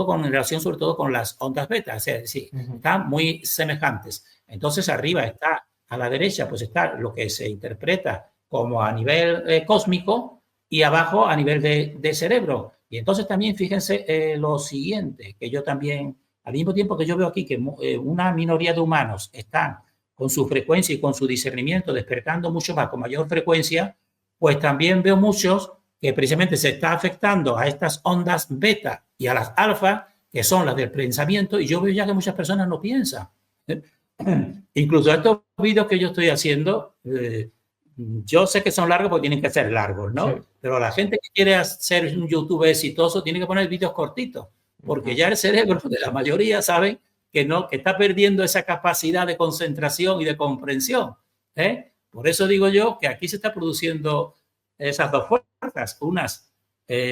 con relación con las ondas beta, es decir, están muy semejantes. Entonces arriba está, a la derecha, pues está lo que se interpreta como a nivel cósmico y abajo a nivel de cerebro. Y entonces también fíjense lo siguiente, que yo también, al mismo tiempo que yo veo aquí que una minoría de humanos están con su frecuencia y con su discernimiento despertando mucho más, con mayor frecuencia, pues también veo muchos que precisamente se está afectando a estas ondas beta y a las alfa, que son las del pensamiento, y yo veo ya que muchas personas no piensan. Incluso estos vídeos que yo estoy haciendo, yo sé que son largos porque tienen que ser largos, ¿no? Sí. Pero la gente que quiere ser un youtuber exitoso tiene que poner vídeos cortitos, porque ya el cerebro de la mayoría sabe que está perdiendo esa capacidad de concentración y de comprensión. Por eso digo yo que aquí se está produciendo esas dos fuerzas, unas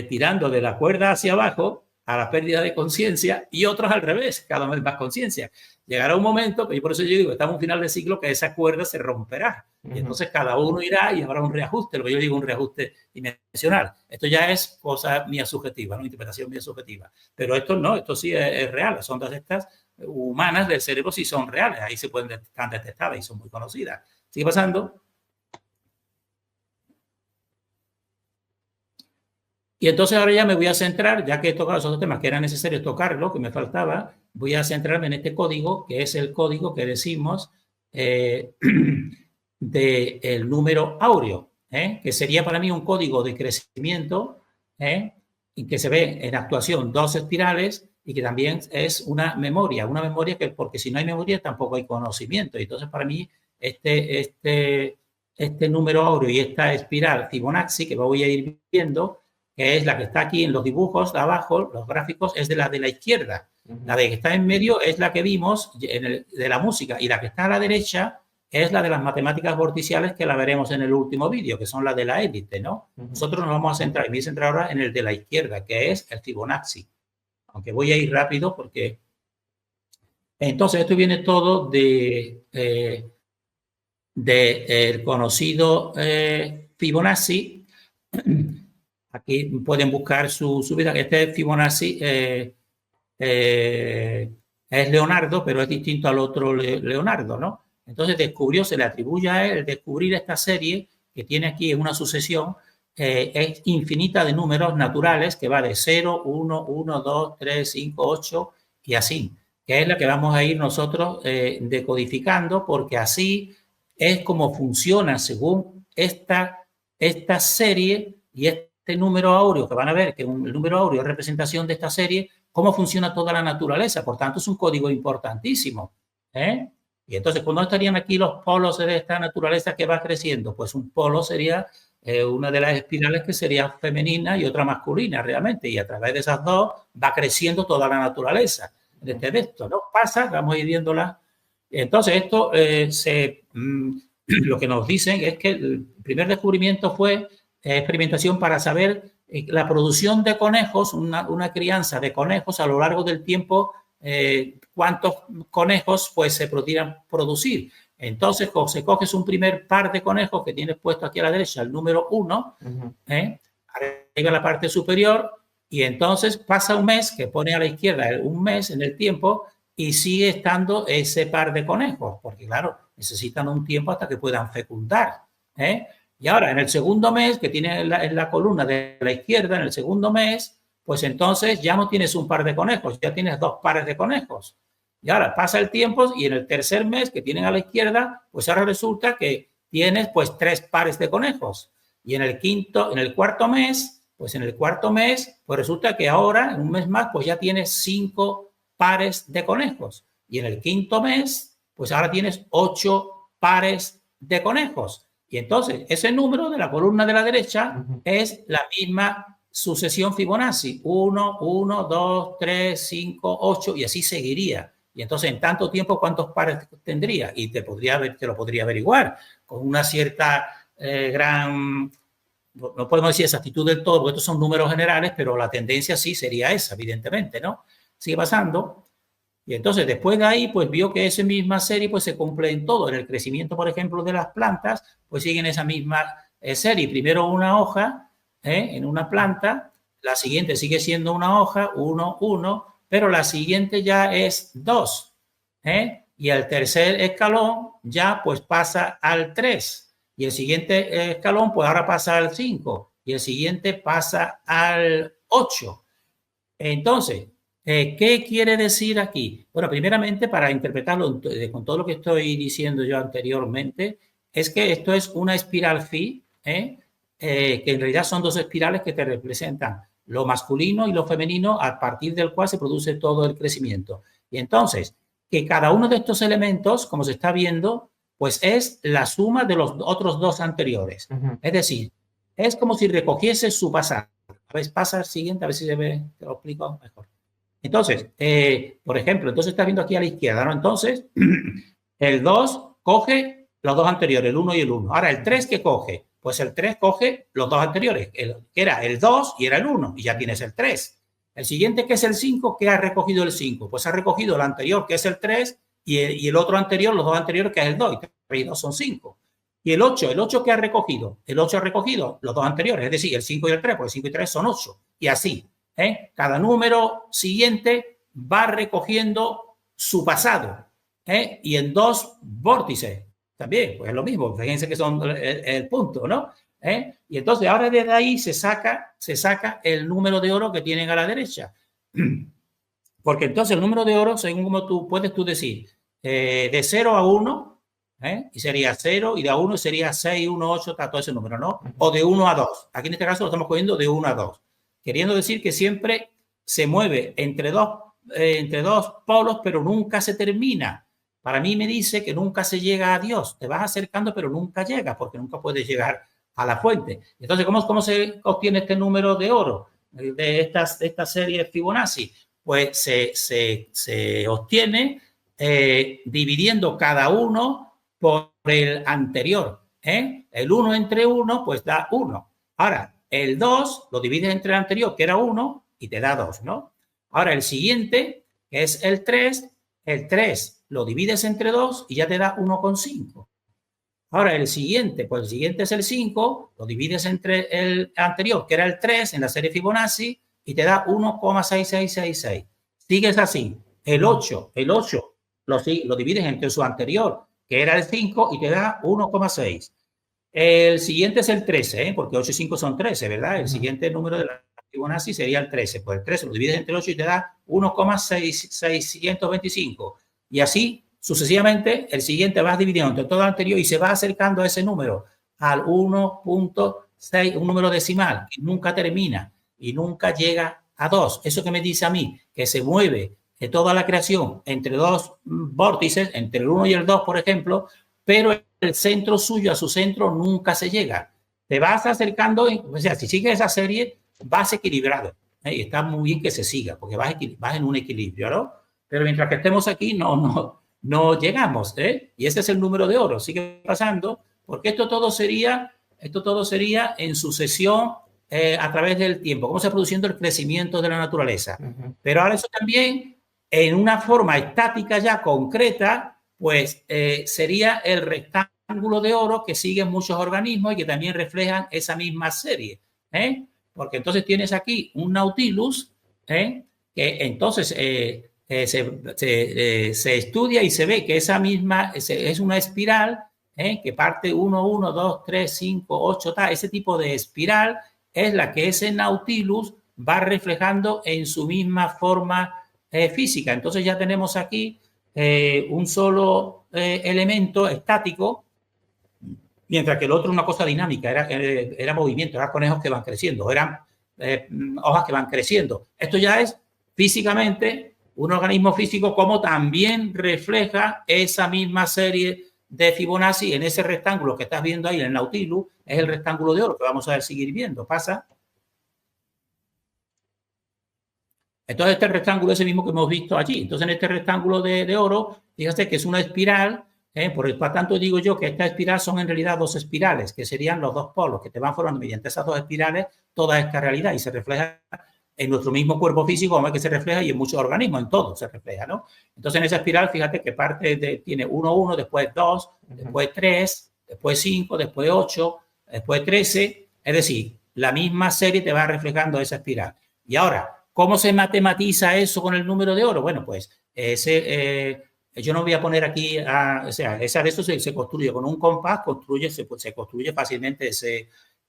tirando de la cuerda hacia abajo a la pérdida de conciencia y otras al revés, cada vez más conciencia. Llegará un momento, que por eso yo digo que estamos en un final de ciclo, que esa cuerda se romperá. Y entonces cada uno irá y habrá un reajuste, lo que yo digo un reajuste dimensional. Esto ya es cosa mía subjetiva, ¿no? Interpretación mía subjetiva. Pero esto no, esto sí es real. Las ondas estas humanas del cerebro sí son reales. Ahí se están detectadas y son muy conocidas. ¿Sigue pasando? Y entonces ahora ya me voy a centrar, ya que he tocado esos otros temas que era necesario tocarlo, que me faltaba, voy a centrarme en este código, que es el código que decimos del número áureo, que sería para mí un código de crecimiento, y que se ve en actuación 2 espirales y que también es una memoria que, porque si no hay memoria tampoco hay conocimiento. Y entonces para mí este número áureo y esta espiral Fibonacci, que voy a ir viendo, que es la que está aquí en los dibujos de abajo, los gráficos, es de la izquierda. La de que está en medio es la que vimos de la música, y la que está a la derecha es la de las matemáticas vorticiales, que la veremos en el último vídeo, que son las de la élite, ¿no? Nosotros nos vamos a centrar, y me voy a centrar ahora en el de la izquierda, que es el Fibonacci. Aunque voy a ir rápido porque... Entonces, esto viene todo del conocido Fibonacci. Aquí pueden buscar su vida. Este Fibonacci es Leonardo, pero es distinto al otro Leonardo, ¿no? Entonces se le atribuye a él descubrir esta serie que tiene aquí una sucesión es infinita de números naturales que va de 0, 1, 1, 2, 3, 5, 8 y así, que es la que vamos a ir nosotros decodificando, porque así es como funciona según esta serie y este número áureo que van a ver, que el número áureo es representación de esta serie, cómo funciona toda la naturaleza. Por tanto, es un código importantísimo. Y entonces, ¿cuándo estarían aquí los polos de esta naturaleza que va creciendo? Pues un polo sería una de las espirales que sería femenina y otra masculina realmente, y a través de esas dos va creciendo toda la naturaleza. Desde esto, ¿no? Pasa, vamos a ir viéndola. Entonces, esto lo que nos dicen es que el primer descubrimiento fue experimentación para saber la producción de conejos, una crianza de conejos a lo largo del tiempo, cuántos conejos pues se podrían producir. Entonces, se coges un primer par de conejos que tienes puesto aquí a la derecha, el número 1, arriba en la parte superior, y entonces pasa un mes, que pone a la izquierda un mes en el tiempo, y sigue estando ese par de conejos, porque claro, necesitan un tiempo hasta que puedan fecundar. Y ahora, en el segundo mes, que tiene en la columna de la izquierda, en el segundo mes, pues entonces ya no tienes un par de conejos, ya tienes 2 pares de conejos. Y ahora pasa el tiempo y en el tercer mes que tienen a la izquierda, pues ahora resulta que tienes pues 3 pares de conejos. Y en el cuarto mes, pues resulta que ahora, en un mes más, pues ya tienes 5 pares de conejos. Y en el quinto mes, pues ahora tienes 8 pares de conejos. Y entonces, ese número de la columna de la derecha es la misma sucesión Fibonacci. 1, 1, 2, 3, 5, 8, y así seguiría. Y entonces, en tanto tiempo, ¿cuántos pares tendría? Y te lo podría averiguar con una cierta gran... No podemos decir exactitud del todo, porque estos son números generales, pero la tendencia sí sería esa, evidentemente, ¿no? Sigue pasando. Y entonces, después de ahí, pues vio que esa misma serie pues se cumple en todo. En el crecimiento, por ejemplo, de las plantas, pues siguen esa misma serie. Primero una hoja en una planta, la siguiente sigue siendo una hoja, 1, 1, pero la siguiente ya es 2. Y el tercer escalón ya pues pasa al 3. Y el siguiente escalón pues ahora pasa al 5. Y el siguiente pasa al 8. Entonces, ¿qué quiere decir aquí? Bueno, primeramente, para interpretarlo con todo lo que estoy diciendo yo anteriormente, es que esto es una espiral phi, que en realidad son 2 espirales que te representan lo masculino y lo femenino, a partir del cual se produce todo el crecimiento. Y entonces, que cada uno de estos elementos, como se está viendo, pues es la suma de los otros 2 anteriores. Es decir, es como si recogiese su pasado. A ver, pasa al siguiente, a ver si se ve, te lo explico mejor. Entonces, por ejemplo, entonces estás viendo aquí a la izquierda, ¿no? Entonces, el 2 coge los 2 anteriores, el 1 y el 1. Ahora, el 3, ¿qué coge? Pues el 3 coge los 2 anteriores, que era el 2 y era el 1, y ya tienes el 3. El siguiente, que es el 5, ¿qué ha recogido el 5? Pues ha recogido el anterior, que es el 3, y el otro anterior, los 2 anteriores, que es el 2, y 3 y 2 son 5. Y el 8 ¿qué ha recogido? El 8 ha recogido los 2 anteriores, es decir, el 5 y el 3, porque 5 y 3 son 8. Y así, cada número siguiente va recogiendo su pasado, y en 2 vórtices. también, pues es lo mismo, fíjense que son el punto, ¿no? Y entonces ahora desde ahí se saca el número de oro que tienen a la derecha. Porque entonces el número de oro, según como tú puedes decir, de 0 a 1, y sería 0, y de a 1 sería 6, 1, 8, todo ese número, ¿no? O de 1 a 2. Aquí en este caso lo estamos cogiendo de 1 a 2. Queriendo decir que siempre se mueve entre dos polos, pero nunca se termina. Para mí me dice que nunca se llega a Dios. Te vas acercando, pero nunca llegas, porque nunca puedes llegar a la fuente. Entonces, ¿cómo se obtiene este número de oro de esta serie Fibonacci? Pues se obtiene dividiendo cada uno por el anterior. El 1 entre 1, pues da 1. Ahora, el 2 lo divides entre el anterior, que era 1, y te da 2, ¿no? Ahora, el siguiente, que es el 3 lo divides entre 2 y ya te da 1,5. Ahora, el siguiente, pues el siguiente es el 5, lo divides entre el anterior, que era el 3 en la serie Fibonacci, y te da 1,6666. Sigues así. El 8 lo divides entre su anterior, que era el 5, y te da 1,6. El siguiente es el 13, porque 8 y 5 son 13, ¿verdad? El siguiente número de la Fibonacci sería el 13. Pues el 13 lo divides entre el 8 y te da 1,625. Y así, sucesivamente, el siguiente vas dividiendo entre todo el anterior y se va acercando a ese número, al 1,6, un número decimal que nunca termina y nunca llega a 2. Eso que me dice a mí, que se mueve de toda la creación entre dos vórtices, entre el 1 y el 2, por ejemplo, pero el centro suyo a su centro nunca se llega. Te vas acercando, o sea, si sigues esa serie, vas equilibrado. Y está muy bien que se siga, porque vas en un equilibrio, ¿no? Pero mientras que estemos aquí, no llegamos, Y ese es el número de oro. Sigue pasando, porque esto todo sería en sucesión a través del tiempo, cómo se va produciendo el crecimiento de la naturaleza. Pero ahora eso también, en una forma estática ya concreta, pues sería el rectángulo de oro que siguen muchos organismos y que también reflejan esa misma serie. Porque entonces tienes aquí un Nautilus, que entonces se estudia y se ve que esa misma es una espiral que parte 1, 1, 2, 3, 5, 8, tal. Ese tipo de espiral es la que ese Nautilus va reflejando en su misma forma física. Entonces ya tenemos aquí un solo elemento estático, mientras que el otro una cosa dinámica, era movimiento, eran conejos que van creciendo, eran hojas que van creciendo. Esto ya es físicamente un organismo físico, como también refleja esa misma serie de Fibonacci en ese rectángulo que estás viendo ahí en el Nautilus, es el rectángulo de oro que vamos a seguir viendo. Pasa. Entonces, este rectángulo es el mismo que hemos visto allí. Entonces, en este rectángulo de oro, fíjate que es una espiral. Por lo tanto, digo yo que esta espiral son en realidad dos espirales, que serían los dos polos que te van formando mediante esas dos espirales toda esta realidad y se refleja en nuestro mismo cuerpo físico, como es que se refleja, y en muchos organismos, en todo se refleja, ¿no? Entonces, en esa espiral, fíjate que tiene 1, 1, después 2, después 3, después 5, después 8, después 13. Es decir, la misma serie te va reflejando esa espiral. Y ahora, ¿cómo se matematiza eso con el número de oro? Bueno, pues yo no voy a poner aquí, o sea, de eso se construye con un compás, se construye fácilmente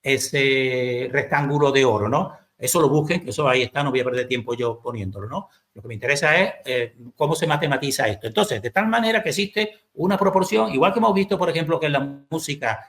ese rectángulo de oro, ¿no? Eso lo busquen, que eso ahí está, no voy a perder tiempo yo poniéndolo, ¿no? Lo que me interesa es cómo se matematiza esto. Entonces, de tal manera que existe una proporción, igual que hemos visto, por ejemplo, que en la música,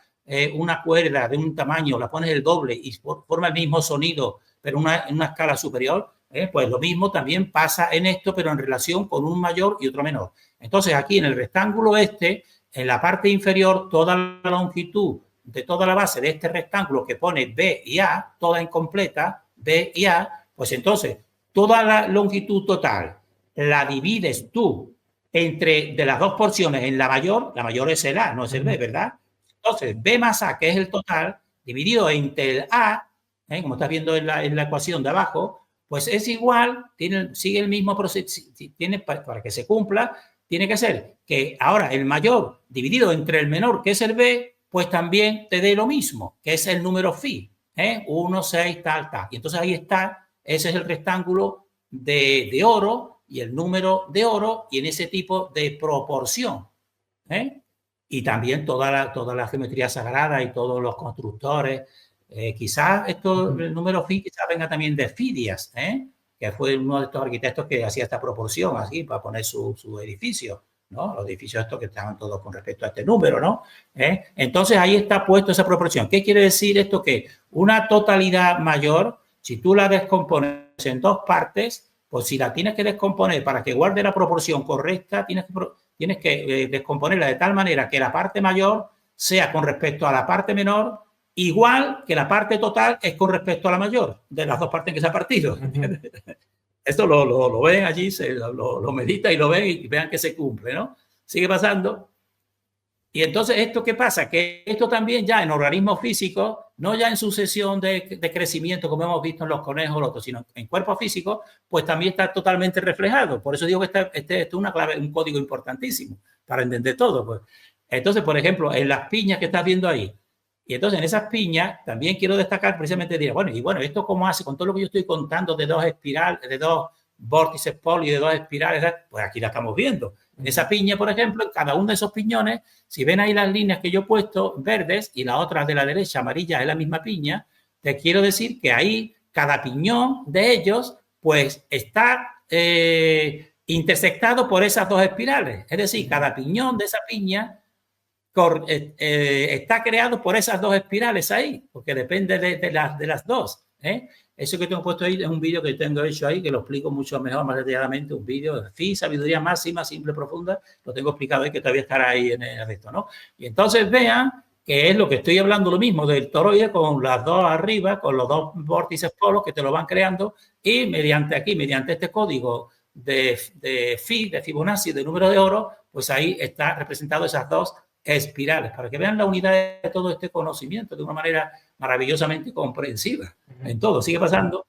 una cuerda de un tamaño, la pones el doble y forma el mismo sonido, pero en una escala superior, pues lo mismo también pasa en esto, pero en relación con un mayor y otro menor. Entonces, aquí en el rectángulo en la parte inferior, toda la longitud de toda la base de este rectángulo que pone B y A, toda incompleta, B y A, pues entonces, toda la longitud total la divides tú de las dos porciones en la mayor es el A, no es el B, ¿verdad? Entonces, B más A, que es el total, dividido entre el A, como estás viendo en la ecuación de abajo, pues es igual, sigue el mismo proceso, para que se cumpla, tiene que ser que ahora el mayor dividido entre el menor, que es el B, pues también te dé lo mismo, que es el número phi, 1, 6, tal. Y entonces ahí está, ese es el rectángulo de oro y el número de oro y en ese tipo de proporción. y también toda la geometría sagrada y todos los constructores. Quizás el número phi quizás venga también de Fidias, que fue uno de estos arquitectos que hacía esta proporción así para poner su edificio, ¿no? Los edificios estos que estaban todos con respecto a este número, ¿no? Entonces ahí está puesto esa proporción. ¿Qué quiere decir esto? Que una totalidad mayor, si tú la descompones en dos partes, pues si la tienes que descomponer para que guarde la proporción correcta, tienes que descomponerla de tal manera que la parte mayor sea con respecto a la parte menor, igual que la parte total es con respecto a la mayor, de las dos partes en que se ha partido. Esto lo ven allí, lo meditan y lo ven y vean que se cumple, ¿no? Sigue pasando. Y entonces, ¿esto qué pasa? Que esto también ya en organismos físicos, no ya en sucesión de crecimiento, como hemos visto en los conejos o los otros, sino en cuerpos físicos, pues también está totalmente reflejado. Por eso digo que este es una clave, un código importantísimo para entender todo. Pues. Entonces, por ejemplo, en las piñas que estás viendo ahí, y entonces en esas piñas también quiero destacar precisamente, diré, bueno, ¿esto cómo hace con todo lo que yo estoy contando de dos espirales, de dos vórtices poli, de dos espirales? Pues aquí la estamos viendo. En esa piña, por ejemplo, en cada uno de esos piñones, si ven ahí las líneas que yo he puesto verdes y las otras de la derecha amarillas es la misma piña, te quiero decir que ahí cada piñón de ellos pues está intersectado por esas dos espirales. Es decir, cada piñón de esa piña está creado por esas dos espirales ahí, porque depende de las dos. Eso que tengo puesto ahí es un vídeo que tengo hecho ahí, que lo explico mucho mejor, más detalladamente, un vídeo de Phi, sabiduría máxima, simple, profunda, lo tengo explicado ahí, que todavía estará ahí en el resto, ¿no? Y entonces vean que es lo que estoy hablando, lo mismo del toroide con las dos arriba, con los dos vórtices polos que te lo van creando, y mediante este código de Phi, de Fibonacci, de número de oro, pues ahí está representado esas dos espirales, para que vean la unidad de todo este conocimiento de una manera maravillosamente comprensiva en todo. Sigue pasando.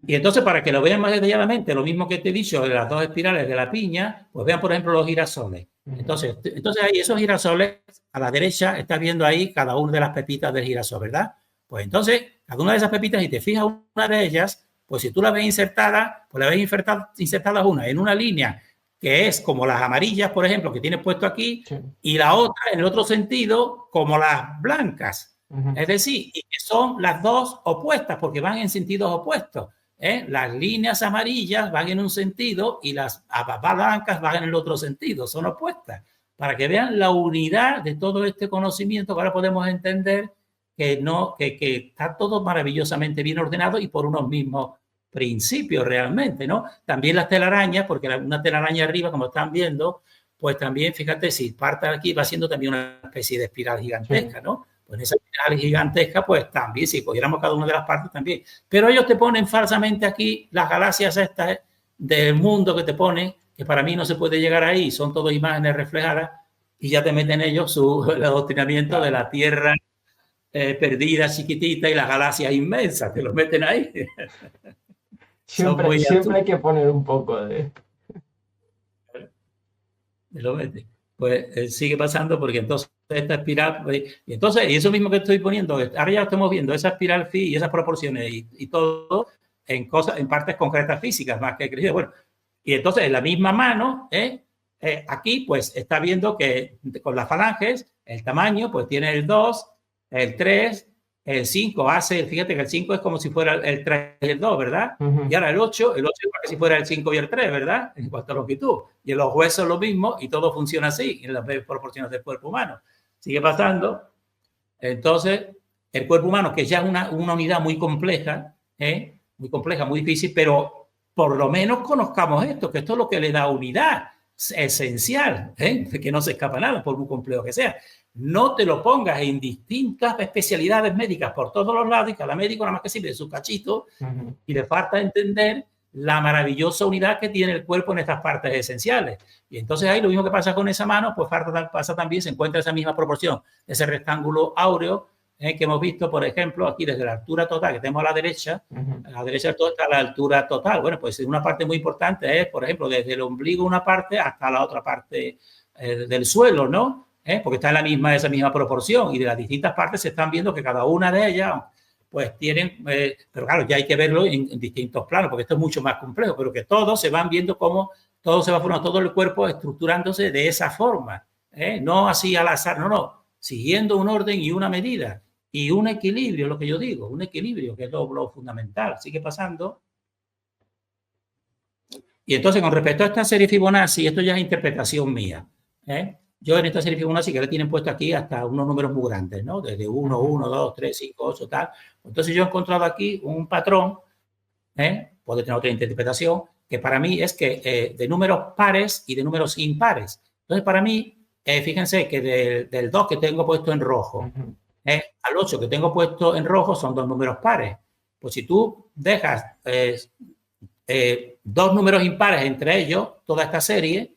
Y entonces, para que lo vean más detalladamente, lo mismo que te he dicho de las dos espirales de la piña, pues vean, por ejemplo, los girasoles. Entonces ahí esos girasoles, a la derecha, estás viendo ahí cada una de las pepitas del girasol, ¿verdad? Pues entonces, cada una de esas pepitas, si te fijas una de ellas, pues si tú la ves insertada, pues la ves insertadas una en una línea que es como las amarillas, por ejemplo, que tienes puesto aquí, sí, y la otra, en el otro sentido, como las blancas. Es decir, y que son las dos opuestas, porque van en sentidos opuestos. Las líneas amarillas van en un sentido y las blancas van en el otro sentido, son opuestas. Para que vean la unidad de todo este conocimiento, que ahora podemos entender que está todo maravillosamente bien ordenado y por unos mismos principios realmente, ¿no? También las telarañas, porque una telaraña arriba, como están viendo, pues también, fíjate, si parte aquí va siendo también una especie de espiral gigantesca, ¿no? Pues en esa espiral gigantesca, pues también, si cogiéramos cada una de las partes también. Pero ellos te ponen falsamente aquí las galaxias estas del mundo que te ponen, que para mí no se puede llegar ahí, son todas imágenes reflejadas, y ya te meten ellos el adoctrinamiento de la Tierra perdida, chiquitita, y las galaxias inmensas, te lo meten ahí. Siempre hay que poner un poco de... Lo mete. Pues sigue pasando porque entonces esta espiral, y entonces, y eso mismo que estoy poniendo, ahora ya estamos viendo esa espiral phi y esas proporciones y todo en partes concretas físicas, más que crecido. Bueno, y entonces en la misma mano, aquí pues está viendo que con las falanges, el tamaño pues tiene el 2, el 3, el 5 fíjate que el 5 es como si fuera el 3 y el 2, ¿verdad? Y ahora el 8 es como si fuera el 5 y el 3, ¿verdad? En cuanto a longitud. Y en los huesos lo mismo y todo funciona así, en las proporciones del cuerpo humano. Sigue pasando. Entonces, el cuerpo humano, que ya es una unidad muy compleja, muy difícil, pero por lo menos conozcamos esto, que esto es lo que le da unidad esencial, que no se escapa nada, por muy complejo que sea. No te lo pongas en distintas especialidades médicas por todos los lados y cada médico nada más que sirve de su cachito y le falta entender la maravillosa unidad que tiene el cuerpo en estas partes esenciales. Y entonces ahí lo mismo que pasa con esa mano, pues pasa también, se encuentra esa misma proporción, ese rectángulo áureo que hemos visto, por ejemplo, aquí desde la altura total que tenemos a la derecha de todo está la altura total. Bueno, pues una parte muy importante es, por ejemplo, desde el ombligo una parte hasta la otra parte del suelo, ¿no? Porque está en esa misma proporción y de las distintas partes se están viendo que cada una de ellas pues tienen, pero claro, ya hay que verlo en distintos planos porque esto es mucho más complejo, pero que todos se van viendo como todo se va formando, todo el cuerpo estructurándose de esa forma, no así al azar, no, siguiendo un orden y una medida y un equilibrio, lo que yo digo, un equilibrio, que es lo fundamental. Sigue pasando. Y entonces, con respecto a esta serie Fibonacci, esto ya es interpretación mía. Yo en esta serie Fibonacci, que le tienen puesto aquí hasta unos números muy grandes, ¿no? Desde 1, 1, 2, 3, 5, 8, tal. Entonces, yo he encontrado aquí un patrón, puede tener otra interpretación, que para mí es que de números pares y de números impares. Entonces, para mí, fíjense que del 2 que tengo puesto en rojo al 8 que tengo puesto en rojo son dos números pares. Pues si tú dejas dos números impares entre ellos, toda esta serie,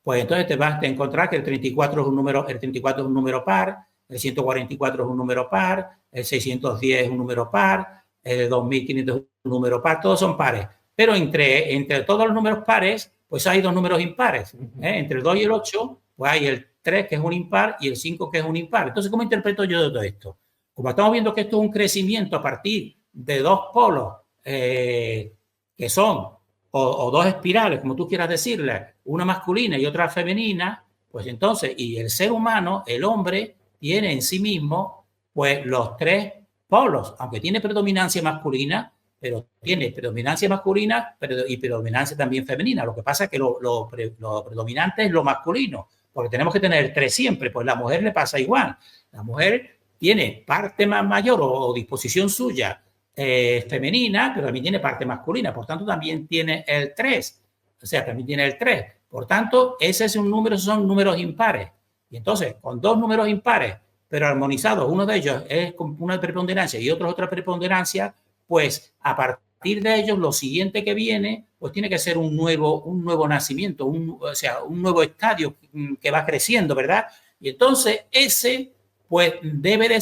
pues entonces te vas a encontrar que el 34 es un número par, el 144 es un número par, el 610 es un número par, el 2500 es un número par, todos son pares. Pero entre todos los números pares, pues hay dos números impares. Entre el 2 y el 8, pues hay el 3, que es un impar, y el 5, que es un impar. Entonces, ¿cómo interpreto yo de todo esto? Como estamos viendo que esto es un crecimiento a partir de dos polos que son, o dos espirales, como tú quieras decirle, una masculina y otra femenina, pues entonces, y el ser humano, el hombre, tiene en sí mismo, pues los tres polos, aunque tiene predominancia masculina, pero tiene predominancia masculina y predominancia también femenina. Lo que pasa es que lo predominante es lo masculino, porque tenemos que tener tres siempre, pues a la mujer le pasa igual. La mujer tiene parte más mayor o disposición suya femenina, pero también tiene parte masculina, por tanto también tiene el 3, o sea, también tiene el 3. Por tanto, ese es un número, son números impares. Y entonces, con dos números impares, pero armonizados, uno de ellos es con una preponderancia y otro es otra preponderancia, pues a partir de ellos, lo siguiente que viene, pues tiene que ser un nuevo nacimiento, o sea, un nuevo estadio que va creciendo, ¿verdad? Y entonces ese, pues debe de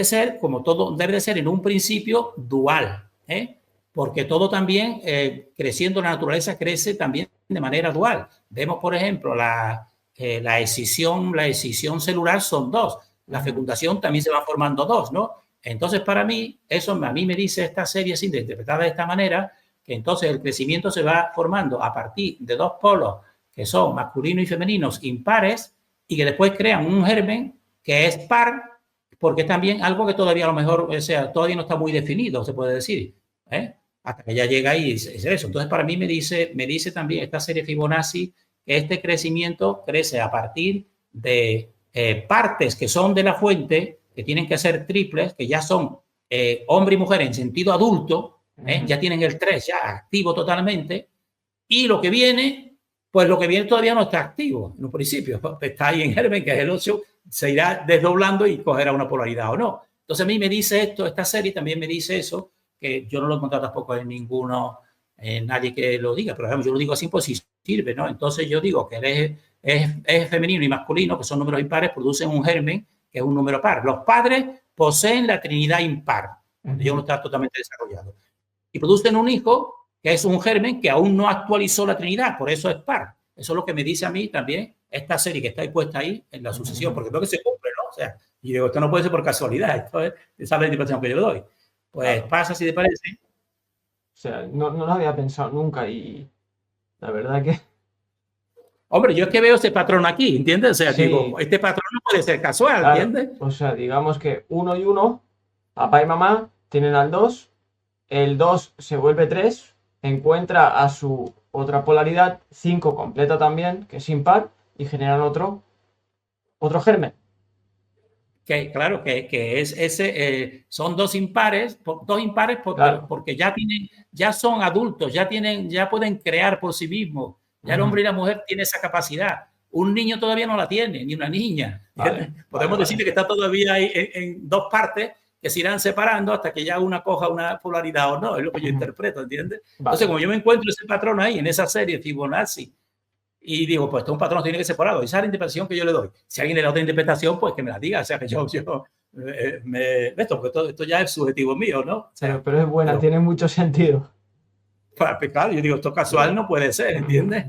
ser, como todo, debe de ser en un principio dual, porque todo también, creciendo, la naturaleza crece también de manera dual. Vemos, por ejemplo, la escisión celular son dos, la fecundación también se van formando dos, ¿no? Entonces, para mí, eso a mí me dice esta serie, sin interpretada de esta manera, que entonces el crecimiento se va formando a partir de dos polos que son masculinos y femeninos impares y que después crean un germen que es par, porque también algo que todavía a lo mejor, o sea, todavía no está muy definido, se puede decir, hasta que ya llega ahí es eso. Entonces, para mí me dice también esta serie Fibonacci que este crecimiento crece a partir de partes que son de la fuente, que tienen que ser triples, que ya son hombre y mujer en sentido adulto, ya tienen el 3 ya activo totalmente, y lo que viene, pues lo que viene todavía no está activo en un principio, está ahí en germen, que es el 8, se irá desdoblando y cogerá una polaridad o no. Entonces a mí me dice esto, esta serie también me dice eso, que yo no lo he encontrado tampoco en nadie que lo diga, pero yo lo digo así pues si sirve, ¿no? Entonces yo digo que el eje femenino y masculino, que son números impares, producen un germen que es un número par. Los padres poseen la trinidad impar, yo no está totalmente desarrollado, y producen un hijo que es un germen que aún no actualizó la trinidad, por eso es par. Eso es lo que me dice a mí también esta serie que está puesta ahí en la sucesión, porque creo que se cumple, ¿no? O sea, y digo, esto no puede ser por casualidad, esto es esa es la interpretación que yo doy. Pues claro, pasa si te parece. O sea, no lo había pensado nunca y la verdad que... Hombre, yo es que veo ese patrón aquí, ¿entiendes? O sea, sí, digo, este patrón no puede ser casual, claro, ¿entiendes? O sea, digamos que 1 y 1, papá y mamá tienen al 2, el 2 se vuelve 3, encuentra a su otra polaridad, 5 completa también, que es impar, y generan otro germen. Que claro, que es ese, son dos impares claro, porque ya son adultos, ya pueden crear por sí mismos. Ya el hombre y la mujer tienen esa capacidad. Un niño todavía no la tiene, ni una niña. Vale, podemos decirle que está todavía en dos partes que se irán separando hasta que ya una coja una polaridad o no, es lo que yo interpreto, ¿entiendes? Entonces, como yo me encuentro ese patrón ahí, en esa serie Fibonacci, y digo, pues esto un patrón tiene que ser separado. Esa es la interpretación que yo le doy. Si alguien le da otra interpretación, pues que me la diga. O sea, que porque esto ya es subjetivo mío, ¿no? O sea, pero es buena, tiene mucho sentido. Pues, claro, yo digo, esto casual no puede ser, ¿entiendes?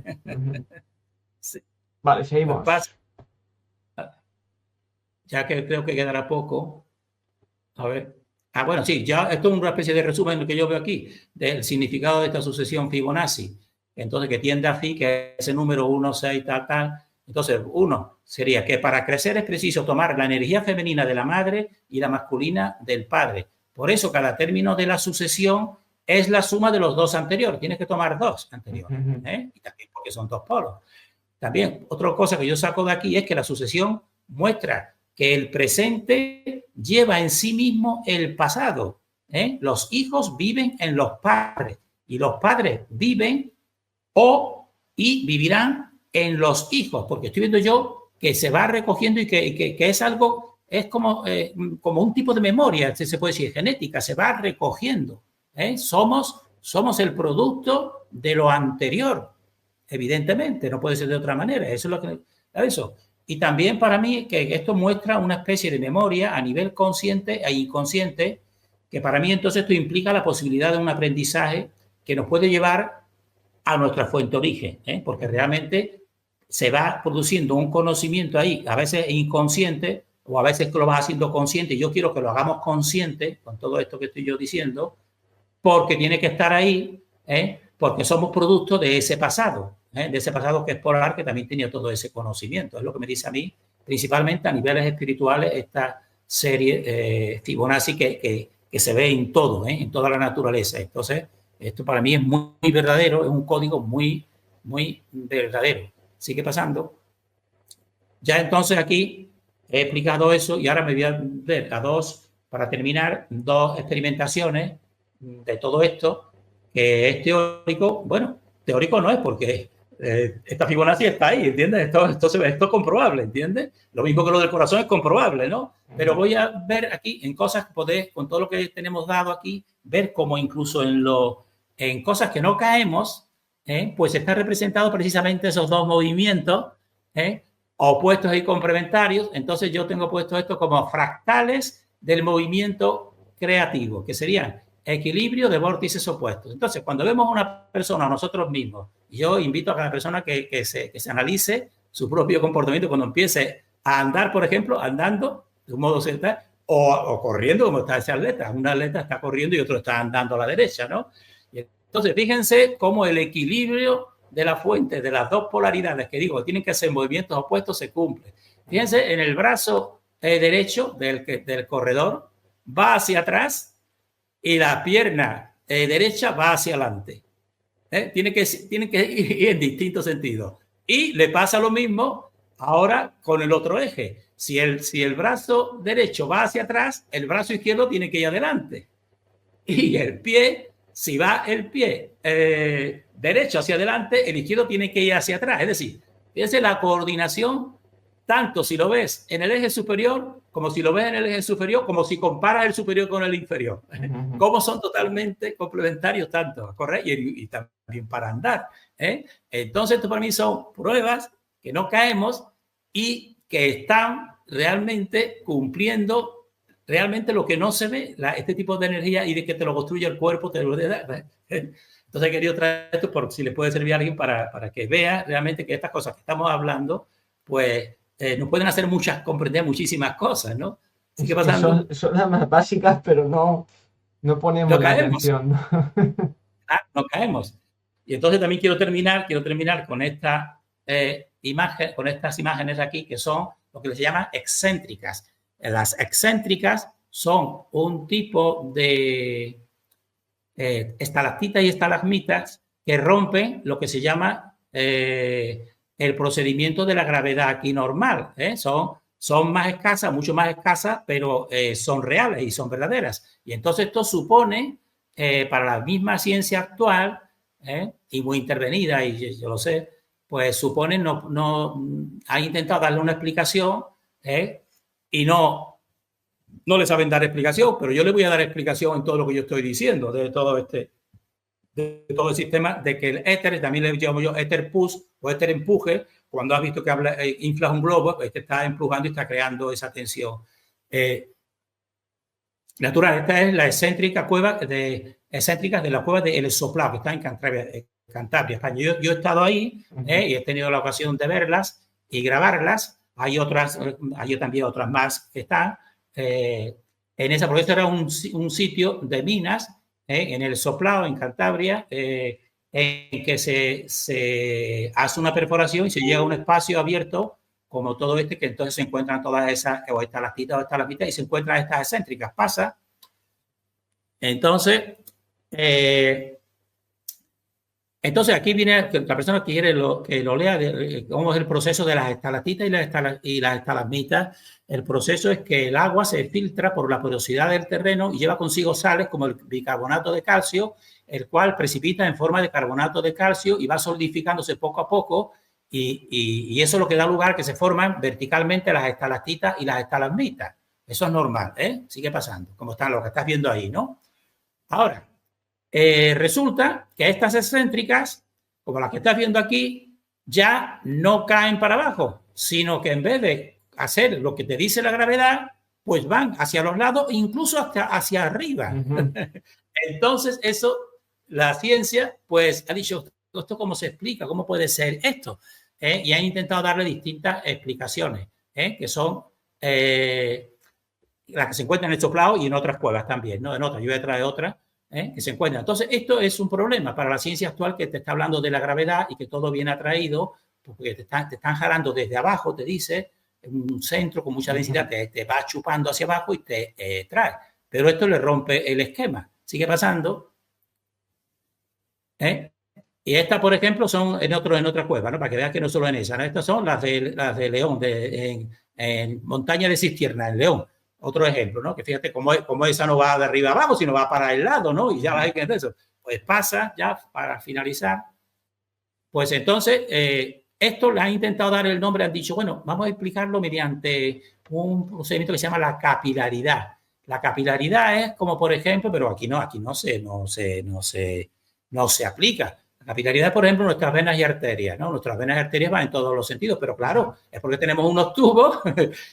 Sí. Vale, seguimos. Ya que creo que quedará poco. A ver. Bueno, sí, ya esto es una especie de resumen de lo que yo veo aquí, del significado de esta sucesión Fibonacci. entonces que tiende a phi, que es ese número 1, 6, tal, tal. Entonces, 1 sería que para crecer es preciso tomar la energía femenina de la madre y la masculina del padre. Por eso cada término de la sucesión es la suma de los dos anteriores. Tienes que tomar 2 anteriores, y también porque son 2 polos. También, otra cosa que yo saco de aquí es que la sucesión muestra que el presente lleva en sí mismo el pasado. Los hijos viven en los padres y los padres viven y vivirán en los hijos, porque estoy viendo yo que se va recogiendo y que es algo, es como un tipo de memoria, se puede decir, genética, se va recogiendo. Somos el producto de lo anterior. Evidentemente, no puede ser de otra manera. Eso es lo que... Eso. Y también para mí que esto muestra una especie de memoria a nivel consciente e inconsciente, que para mí entonces esto implica la posibilidad de un aprendizaje que nos puede llevar a nuestra fuente origen, porque realmente se va produciendo un conocimiento ahí, a veces inconsciente, o a veces que lo vas haciendo consciente. Yo quiero que lo hagamos consciente con todo esto que estoy yo diciendo, porque tiene que estar ahí, porque somos producto de ese pasado que es polar, que también tenía todo ese conocimiento. Es lo que me dice a mí, principalmente a niveles espirituales, esta serie Fibonacci que se ve en todo, en toda la naturaleza. Entonces, esto para mí es muy, muy verdadero, es un código muy, muy verdadero. Sigue pasando. Ya entonces aquí he explicado eso y ahora me voy a ver para terminar, 2 experimentaciones de todo esto, que es teórico. Bueno, teórico no es porque esta Fibonacci está ahí, ¿entiendes? Esto es comprobable, ¿entiendes? Lo mismo que lo del corazón es comprobable, ¿no? Pero voy a ver aquí en cosas que podéis, con todo lo que tenemos dado aquí, ver cómo incluso en cosas que no caemos, pues está representado precisamente esos 2 movimientos, opuestos y complementarios. Entonces yo tengo puesto esto como fractales del movimiento creativo, que serían equilibrio de vórtices opuestos. Entonces, cuando vemos a una persona, a nosotros mismos, yo invito a cada persona que se analice su propio comportamiento cuando empiece a andar, por ejemplo, andando de un modo central o corriendo, como está ese atleta. Un atleta está corriendo y otro está andando a la derecha, ¿no? Y entonces, fíjense cómo el equilibrio de la fuente, de las 2 polaridades que digo, que tienen que ser movimientos opuestos, se cumple. Fíjense, en el brazo derecho del corredor va hacia atrás y la pierna derecha va hacia adelante. Tiene que ir en distintos sentidos. Y le pasa lo mismo ahora con el otro eje. Si el brazo derecho va hacia atrás, el brazo izquierdo tiene que ir adelante. Y el pie, si va el pie derecho hacia adelante, el izquierdo tiene que ir hacia atrás. Es decir, fíjense la coordinación, tanto si lo ves en el eje superior, como si lo ves en el eje superior, como si comparas el superior con el inferior. Cómo son totalmente complementarios tanto a correr y también para andar. Entonces, esto para mí son pruebas que no caemos y que están realmente cumpliendo realmente lo que no se ve, este tipo de energía, y de que te lo construye el cuerpo, te lo da. Entonces he querido traer esto por si le puede servir a alguien para que vea realmente que estas cosas que estamos hablando, pues nos pueden hacer comprender muchísimas cosas, ¿no? ¿Qué pasando? Son las más básicas, pero no ponemos la atención. No caemos. Y entonces también quiero terminar con esta imagen, con estas imágenes aquí, que son lo que se llama excéntricas. Las excéntricas son un tipo de estalactitas y estalagmitas que rompen lo que se llama el procedimiento de la gravedad aquí normal. Son más escasas, mucho más escasas, pero son reales y son verdaderas. Y entonces esto supone, para la misma ciencia actual, y muy intervenida, y yo lo sé, pues supone, ha intentado darle una explicación, y no le saben dar explicación, pero yo le voy a dar explicación en todo lo que yo estoy diciendo, de todo el sistema, de que el éter, también le llamo yo éter push o éter empuje. Cuando has visto que inflas un globo, pues te está empujando y está creando esa tensión natural. Esta es la excéntricas de la cueva de El Soplado, que está en Cantabria, España. Yo he estado ahí y he tenido la ocasión de verlas y grabarlas. Hay también otras más que están en esa, porque esto era un sitio de minas en El Soplado, en Cantabria, en que se hace una perforación y se llega a un espacio abierto como todo este, que entonces se encuentran todas esas, o estalactitas o estalagmitas, y se encuentran estas excéntricas. Pasa. Entonces, aquí viene la persona que quiere que lo lea, cómo es el proceso de las estalactitas y las estalagmitas. El proceso es que el agua se filtra por la porosidad del terreno y lleva consigo sales como el bicarbonato de calcio, el cual precipita en forma de carbonato de calcio y va solidificándose poco a poco, y eso es lo que da lugar a que se forman verticalmente las estalactitas y las estalagmitas. Eso es normal, ¿eh? Sigue pasando, como está lo que estás viendo ahí, ¿no? Ahora, resulta que estas excéntricas, como las que estás viendo aquí, ya no caen para abajo, sino que en vez de hacer lo que te dice la gravedad, pues van hacia los lados e incluso hasta hacia arriba. Entonces, eso, la ciencia, pues ha dicho, ¿esto cómo se explica? ¿Cómo puede ser esto? Y han intentado darle distintas explicaciones, que son las que se encuentran en estos lados y en otras cuevas también, ¿no? En otras, yo voy a traer otras que se encuentran. Entonces, esto es un problema para la ciencia actual, que te está hablando de la gravedad y que todo viene atraído, porque te están jalando desde abajo, te dice, un centro con mucha densidad, te va chupando hacia abajo y te trae. Pero esto le rompe el esquema. Sigue pasando. Y estas, por ejemplo, son en otra cueva, ¿no? Para que veas que no solo en esa, ¿no? Estas son las de León, en Montaña de Cistierna, en León. Otro ejemplo, ¿no? Que fíjate cómo esa no va de arriba abajo, sino va para el lado, ¿no? Y ya va a ver eso. Pues pasa, ya para finalizar, pues entonces esto le han intentado dar el nombre, han dicho, bueno, vamos a explicarlo mediante un procedimiento que se llama la capilaridad. La capilaridad es como, por ejemplo, pero aquí no se aplica. La capilaridad, por ejemplo, nuestras venas y arterias, ¿no? Nuestras venas y arterias van en todos los sentidos, pero claro, es porque tenemos unos tubos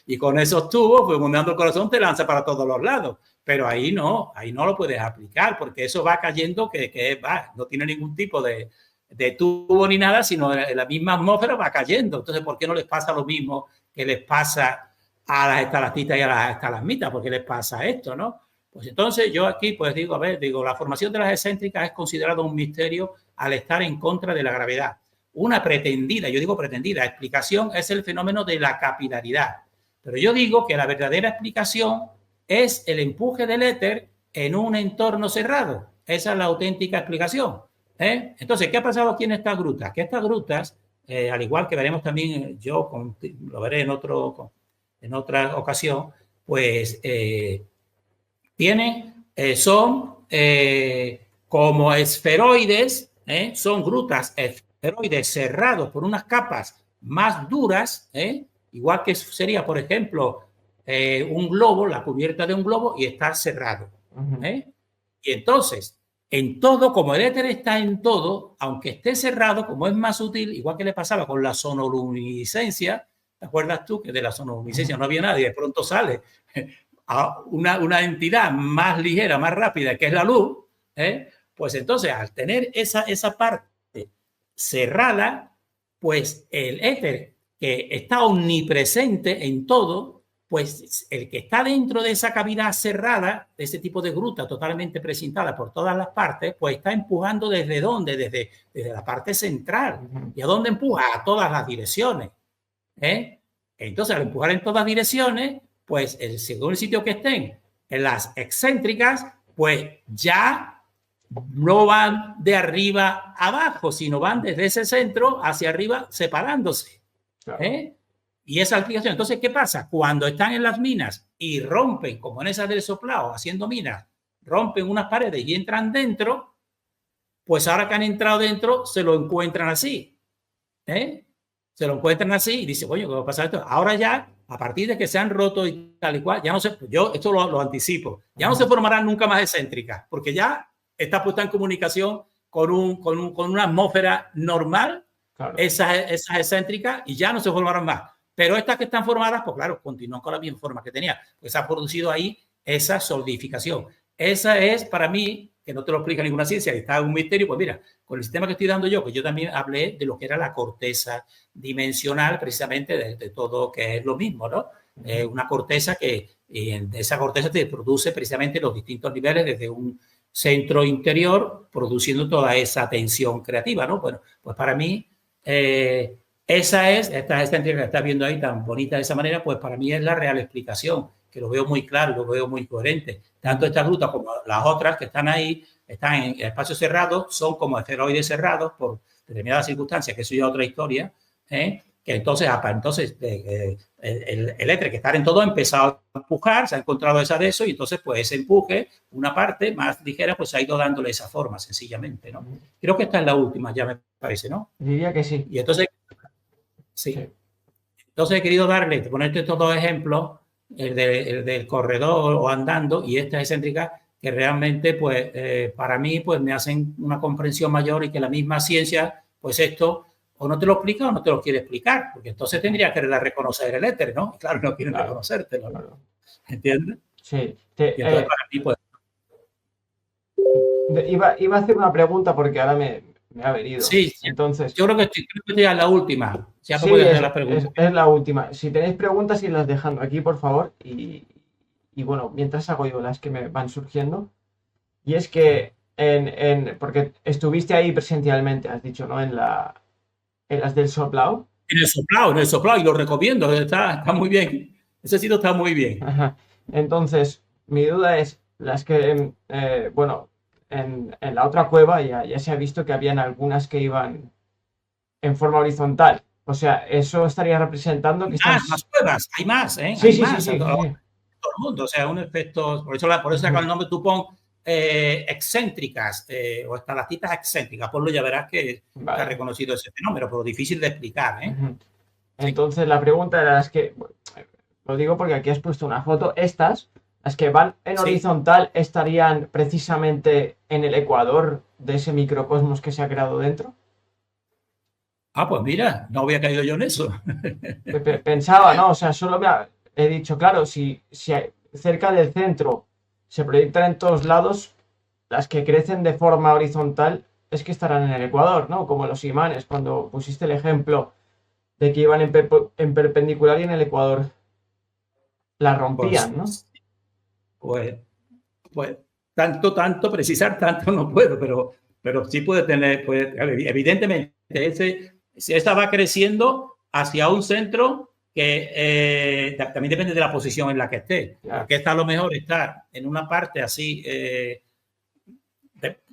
y con esos tubos, pues bombeando el corazón te lanza para todos los lados. Pero ahí no lo puedes aplicar, porque eso va cayendo no tiene ningún tipo de tubo ni nada, sino la misma atmósfera va cayendo. Entonces, ¿por qué no les pasa lo mismo que les pasa a las estalactitas y a las estalagmitas? ¿Por qué les pasa esto, no? Pues entonces yo aquí pues digo, la formación de las excéntricas es considerado un misterio al estar en contra de la gravedad. Una pretendida, yo digo pretendida, explicación es el fenómeno de la capilaridad. Pero yo digo que la verdadera explicación es el empuje del éter en un entorno cerrado. Esa es la auténtica explicación. Entonces, ¿qué ha pasado aquí en estas grutas? Que estas grutas, al igual que veremos también, lo veré en otra ocasión, pues son como esferoides, son grutas esferoides cerrados por unas capas más duras, igual que sería, por ejemplo, un globo, la cubierta de un globo, y está cerrado. Y entonces, en todo, como el éter está en todo, aunque esté cerrado, como es más sutil, igual que le pasaba con la sonoluminiscencia, ¿te acuerdas tú que de la sonoluminiscencia no había nada y de pronto sale a una entidad más ligera, más rápida, que es la luz? Pues entonces, al tener esa parte cerrada, pues el éter, que está omnipresente en todo, pues el que está dentro de esa cavidad cerrada, de ese tipo de gruta totalmente precintada por todas las partes, pues está empujando ¿desde dónde? Desde la parte central. ¿Y a dónde empuja? A todas las direcciones. Entonces, al empujar en todas direcciones, pues según el sitio que estén, en las excéntricas, pues ya no van de arriba a abajo, sino van desde ese centro hacia arriba separándose. Claro. Y esa explicación. Entonces, ¿qué pasa? Cuando están en las minas y rompen, como en esas del Soplao, haciendo minas, rompen unas paredes y entran dentro, pues ahora que han entrado dentro, se lo encuentran así. Se lo encuentran así y dicen, oye, ¿qué va a pasar esto? Ahora ya, a partir de que se han roto y tal y cual, ya no se, yo esto lo anticipo, ya no se formarán nunca más excéntricas, porque ya está puesta en comunicación con una atmósfera normal, claro. esas excéntricas, y ya no se formarán más. Pero estas que están formadas, pues claro, continúan con la misma forma que tenía. Pues se ha producido ahí esa solidificación. Esa es, para mí, que no te lo explica ninguna ciencia, y está un misterio, pues mira, con el sistema que estoy dando yo, que yo también hablé de lo que era la corteza dimensional, precisamente de todo, que es lo mismo, ¿no? Una corteza que, de esa corteza te produce precisamente los distintos niveles, desde un centro interior produciendo toda esa tensión creativa, ¿no? Bueno, pues para mí esta excéntrica que estás viendo ahí tan bonita de esa manera, pues para mí es la real explicación, que lo veo muy claro, lo veo muy coherente. Tanto esta gruta como las otras que están ahí, están en espacios cerrados, son como esferoides cerrados por determinadas circunstancias, que eso ya es otra historia, que entonces el éter que está en todo ha empezado a empujar, se ha encontrado esa de eso y entonces pues ese empuje, una parte más ligera, pues ha ido dándole esa forma sencillamente, ¿no? Creo que esta es la última, ya me parece, ¿no? Diría que sí. Y entonces, sí. Entonces he querido ponerte estos dos ejemplos, el del corredor o andando y esta excéntrica, que realmente pues para mí pues me hacen una comprensión mayor y que la misma ciencia, pues esto o no te lo explica o no te lo quiere explicar, porque entonces tendría que reconocer el éter, ¿no? Y claro, no quieren reconocértelo, ¿no? Claro. ¿Entiendes? Sí. Y entonces para mí pues... Iba a hacer una pregunta porque ahora me ha venido. Sí, entonces. Yo creo que ya es la última. Ya sí, puedes hacer las preguntas. Es la última. Si tenéis preguntas, irlas dejando aquí, por favor. Y bueno, mientras hago yo las que me van surgiendo. Y es que porque estuviste ahí presencialmente, has dicho, ¿no? En las del soplao. En el soplao, y lo recomiendo, está muy bien. Ese sitio está muy bien. Ajá. Entonces, mi duda es, las que, bueno, en la otra cueva ya se ha visto que habían algunas que iban en forma horizontal. O sea, eso estaría representando que más cuevas, hay más, ¿eh? Sí, hay sí, más. Sí. Todo el mundo, o sea, un efecto, por eso saca el nombre, tú pon excéntricas o estalactitas excéntricas, ponlo, ya verás que está reconocido ese fenómeno, pero difícil de explicar, ¿eh? Entonces, la pregunta era, es que, lo digo porque aquí has puesto una foto, las que van en horizontal, ¿estarían precisamente en el ecuador de ese microcosmos que se ha creado dentro? Ah, pues mira, no había caído yo en eso. Pensaba, ¿no? O sea, solo he dicho, claro, si cerca del centro se proyectan en todos lados, las que crecen de forma horizontal es que estarán en el ecuador, ¿no? Como los imanes, cuando pusiste el ejemplo de que iban en perpendicular y en el ecuador la rompían, ¿no? Pues tanto, precisar tanto no puedo, pero sí puede tener, pues, evidentemente, esa va creciendo hacia un centro que también depende de la posición en la que esté. Claro. Porque esta a lo mejor está en una parte así,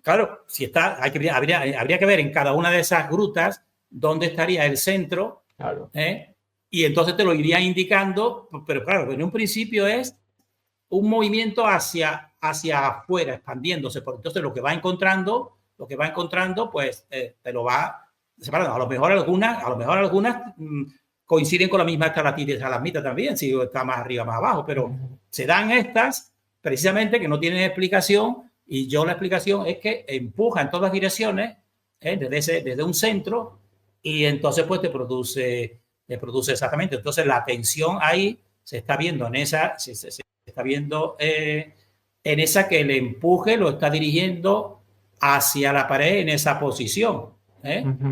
claro, si está, habría que ver en cada una de esas grutas dónde estaría el centro, claro. Y entonces te lo iría indicando, pero claro, en un principio es un movimiento hacia afuera, expandiéndose. Entonces lo que va encontrando, pues te lo va separando. A lo mejor algunas coinciden con la misma estalactita también, si está más arriba, más abajo, pero se dan estas precisamente que no tienen explicación, y yo la explicación es que empuja en todas direcciones, desde un centro, y entonces pues te produce exactamente. Entonces la tensión ahí se está viendo en esa, se está viendo en esa que el empuje lo está dirigiendo hacia la pared en esa posición.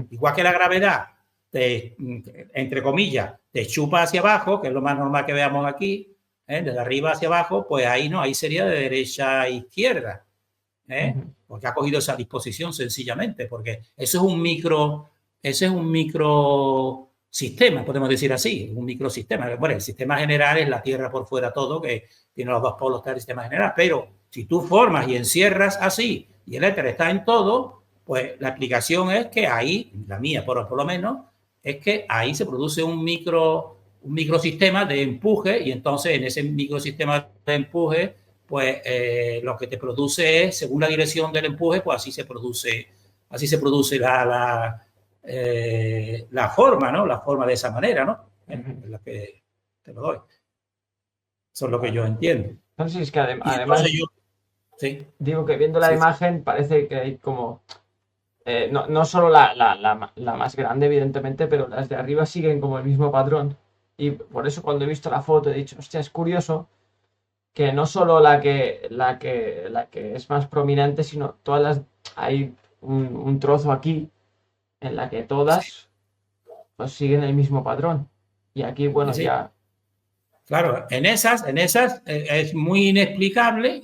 Igual que la gravedad, entre comillas, te chupa hacia abajo, que es lo más normal que veamos aquí, desde arriba hacia abajo, pues ahí no, ahí sería de derecha a izquierda, porque ha cogido esa disposición sencillamente, porque eso es un microsistema, podemos decir así, un microsistema. Bueno, el sistema general es la Tierra por fuera todo, que tiene los dos polos del sistema general, pero si tú formas y encierras así y el éter está en todo, pues la explicación es que ahí, la mía por lo menos, es que ahí se produce un microsistema de empuje, y entonces en ese microsistema de empuje, pues lo que te produce es, según la dirección del empuje, pues así se produce la forma, ¿no? La forma de esa manera, ¿no? Es la que te lo doy. Eso es lo que yo entiendo. Entonces, es que además sí. Digo que viendo la imagen parece que hay como... no solo la más grande, evidentemente, pero las de arriba siguen como el mismo patrón. Y por eso cuando he visto la foto he dicho, hostia, es curioso que no solo la que es más prominente, sino todas las... Hay un trozo aquí en la que todas pues siguen el mismo patrón. Y aquí, bueno, ya... Claro, en esas es muy inexplicable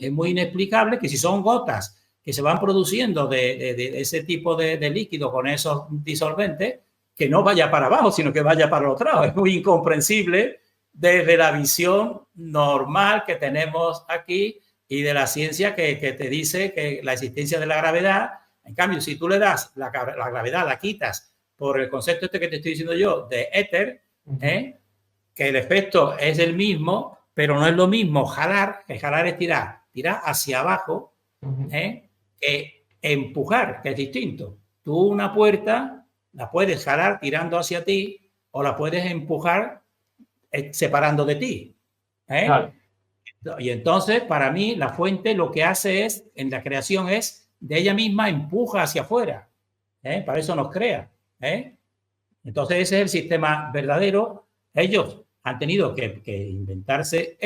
que si son gotas que se van produciendo de ese tipo de líquido con esos disolventes, que no vaya para abajo, sino que vaya para el otro lado. Es muy incomprensible desde la visión normal que tenemos aquí y de la ciencia que te dice que la existencia de la gravedad. En cambio, si tú le das la gravedad, la quitas por el concepto este que te estoy diciendo yo de éter, que el efecto es el mismo, pero no es lo mismo jalar, que jalar es tirar hacia abajo, que empujar, que es distinto. Tú una puerta la puedes jalar tirando hacia ti o la puedes empujar separando de ti. Claro. Y entonces, para mí, la fuente lo que hace es, en la creación, es de ella misma empuja hacia afuera. Para eso nos crea. Entonces, ese es el sistema verdadero. Ellos han tenido que inventarse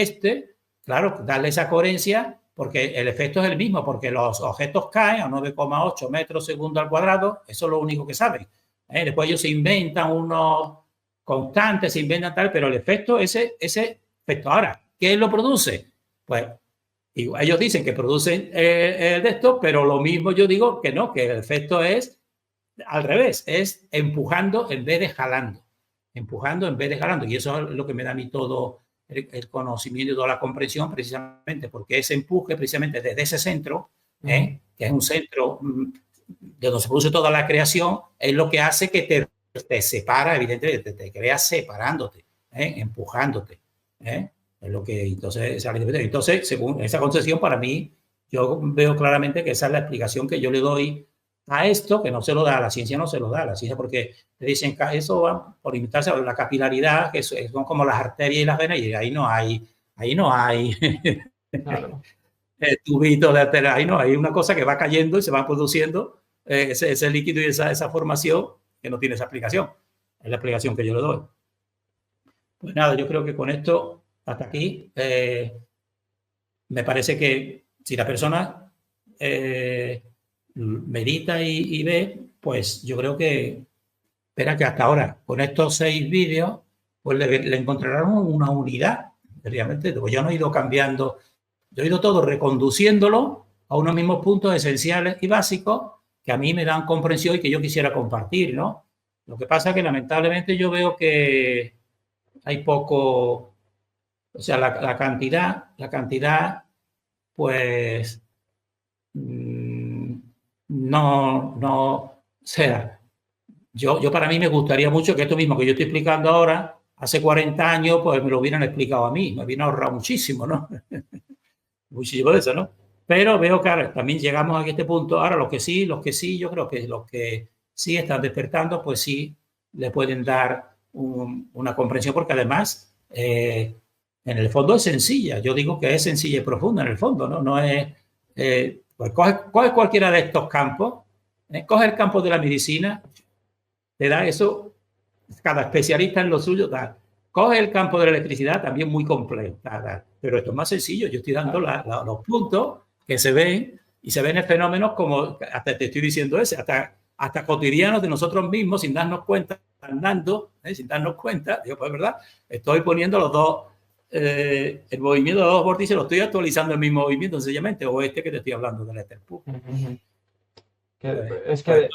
claro, darle esa coherencia, porque el efecto es el mismo, porque los objetos caen a 9,8 metros segundo al cuadrado, eso es lo único que saben. Después ellos se inventan unos constantes, se inventan tal, pero el efecto, ese efecto. Ahora, ¿qué lo produce? Pues ellos dicen que producen de esto, pero lo mismo yo digo que no, que el efecto es al revés, es empujando en vez de jalando. Empujando en vez de jalando. Y eso es lo que me da a mí todo el conocimiento y toda la comprensión, precisamente, porque ese empuje, precisamente desde ese centro, que es un centro de donde se produce toda la creación, es lo que hace que te separa, evidentemente, te creas separándote, empujándote. Es lo que entonces, según esa concepción, para mí, yo veo claramente que esa es la explicación que yo le doy a esto, que no se lo da, la ciencia no se lo da, la ciencia, porque te dicen que eso va por imitarse a la capilaridad, que son como las arterias y las venas, y ahí no hay Claro. tubitos de arteria, ahí no hay una cosa que va cayendo y se va produciendo ese líquido y esa formación que no tiene esa explicación. Es la explicación que yo le doy. Pues nada, yo creo que con esto, hasta aquí, me parece que si la persona medita y ve, pues yo creo que, espera que hasta ahora, con estos 6 vídeos, pues le encontrarán una unidad, realmente. Yo no he ido cambiando, yo he ido todo reconduciéndolo a unos mismos puntos esenciales y básicos que a mí me dan comprensión y que yo quisiera compartir, ¿no? Lo que pasa es que lamentablemente yo veo que hay poco, o sea, la cantidad, pues, no, o sea, yo para mí me gustaría mucho que esto mismo que yo estoy explicando ahora, hace 40 años, pues me lo hubieran explicado a mí, me hubieran ahorrado muchísimo, ¿no? Muchísimo de eso, ¿no? Pero veo que ahora también llegamos a este punto. Ahora, los que sí, yo creo que los que sí están despertando, pues sí le pueden dar una comprensión, porque además, en el fondo es sencilla. Yo digo que es sencilla y profunda en el fondo, ¿no? No es, pues coge cualquiera de estos campos, coge el campo de la medicina, te da eso, cada especialista en lo suyo da. Coge el campo de la electricidad, también muy complejo, pero esto es más sencillo. Yo estoy dando los puntos que se ven, y se ven en fenómenos como, hasta te estoy diciendo hasta cotidianos de nosotros mismos, sin darnos cuenta, andando, sin darnos cuenta. Digo, pues verdad, estoy poniendo los dos, el movimiento de los dos vórtices, lo estoy actualizando en mi movimiento, sencillamente, o que te estoy hablando del éter. Es que,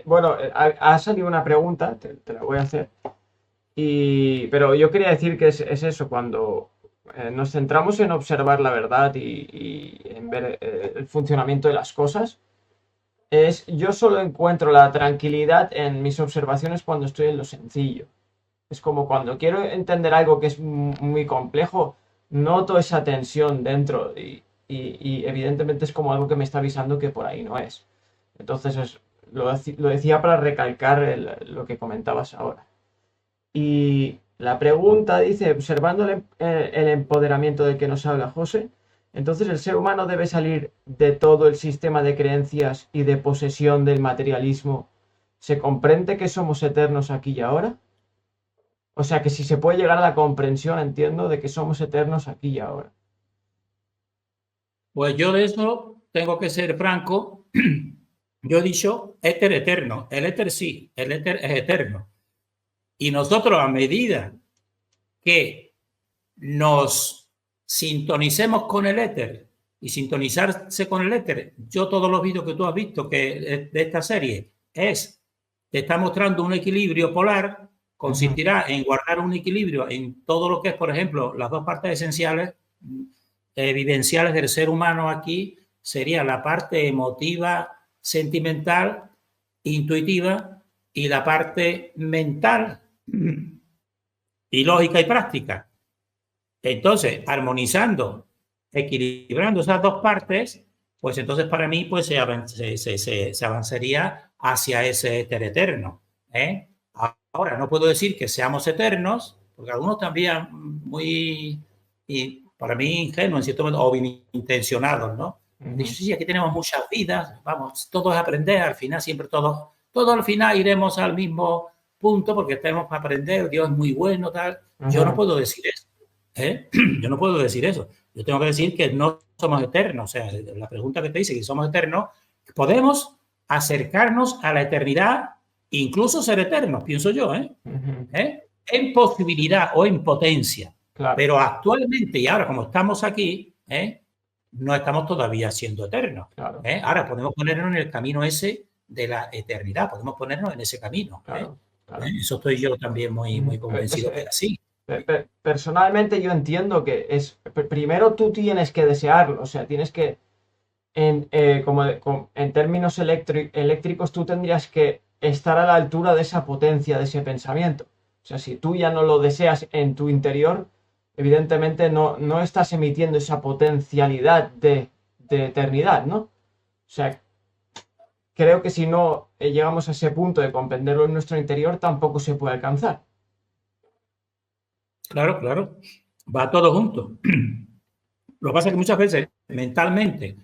bueno, ha salido una pregunta, te la voy a hacer, pero yo quería decir que es eso, cuando nos centramos en observar la verdad y en ver el funcionamiento de las cosas, yo solo encuentro la tranquilidad en mis observaciones cuando estoy en lo sencillo. Es como cuando quiero entender algo que es muy complejo, noto esa tensión dentro y evidentemente es como algo que me está avisando que por ahí no es. Entonces lo decía para recalcar lo que comentabas ahora. Y la pregunta dice, observando el empoderamiento del que nos habla José, entonces el ser humano debe salir de todo el sistema de creencias y de posesión del materialismo. ¿Se comprende que somos eternos aquí y ahora? O sea que si se puede llegar a la comprensión, entiendo, de que somos eternos aquí y ahora. Pues yo de eso tengo que ser franco. Yo he dicho éter eterno. El éter sí, el éter es eterno. Y nosotros, a medida que nos sintonicemos con el éter y sintonizarse con el éter. Yo todos los vídeos que tú has visto que de esta serie te está mostrando un equilibrio polar, consistirá en guardar un equilibrio en todo lo que es, por ejemplo, las dos partes esenciales, evidenciales del ser humano aquí, sería la parte emotiva, sentimental, intuitiva, y la parte mental y lógica y práctica. Entonces, armonizando, equilibrando esas dos partes, pues entonces para mí pues se avanzaría hacia ese éter eterno. Ahora, no puedo decir que seamos eternos, porque algunos también muy, y para mí ingenuos, en cierto modo, o bien intencionados, ¿no? Dicho, sí, aquí tenemos muchas vidas, vamos, todo es aprender, al final siempre todo al final iremos al mismo punto porque tenemos que aprender, Dios es muy bueno, tal. Yo no puedo decir eso. Yo no puedo decir eso. Yo tengo que decir que no somos eternos. O sea, la pregunta que te dice que somos eternos, podemos acercarnos a la eternidad, incluso ser eternos, pienso yo, en posibilidad o en potencia. Claro. Pero actualmente y ahora como estamos aquí, no estamos todavía siendo eternos. Claro. Ahora podemos ponernos en el camino ese de la eternidad, podemos ponernos en ese camino. Claro. Claro. Eso estoy yo también muy convencido que es así. Personalmente yo entiendo que primero tú tienes que desearlo, o sea, tienes que, en términos eléctricos, tú tendrías que estar a la altura de esa potencia, de ese pensamiento. O sea, si tú ya no lo deseas en tu interior, evidentemente no estás emitiendo esa potencialidad de eternidad, ¿no? O sea, creo que si no llegamos a ese punto de comprenderlo en nuestro interior, tampoco se puede alcanzar. Claro, claro. Va todo junto. Lo que pasa es que muchas veces mentalmente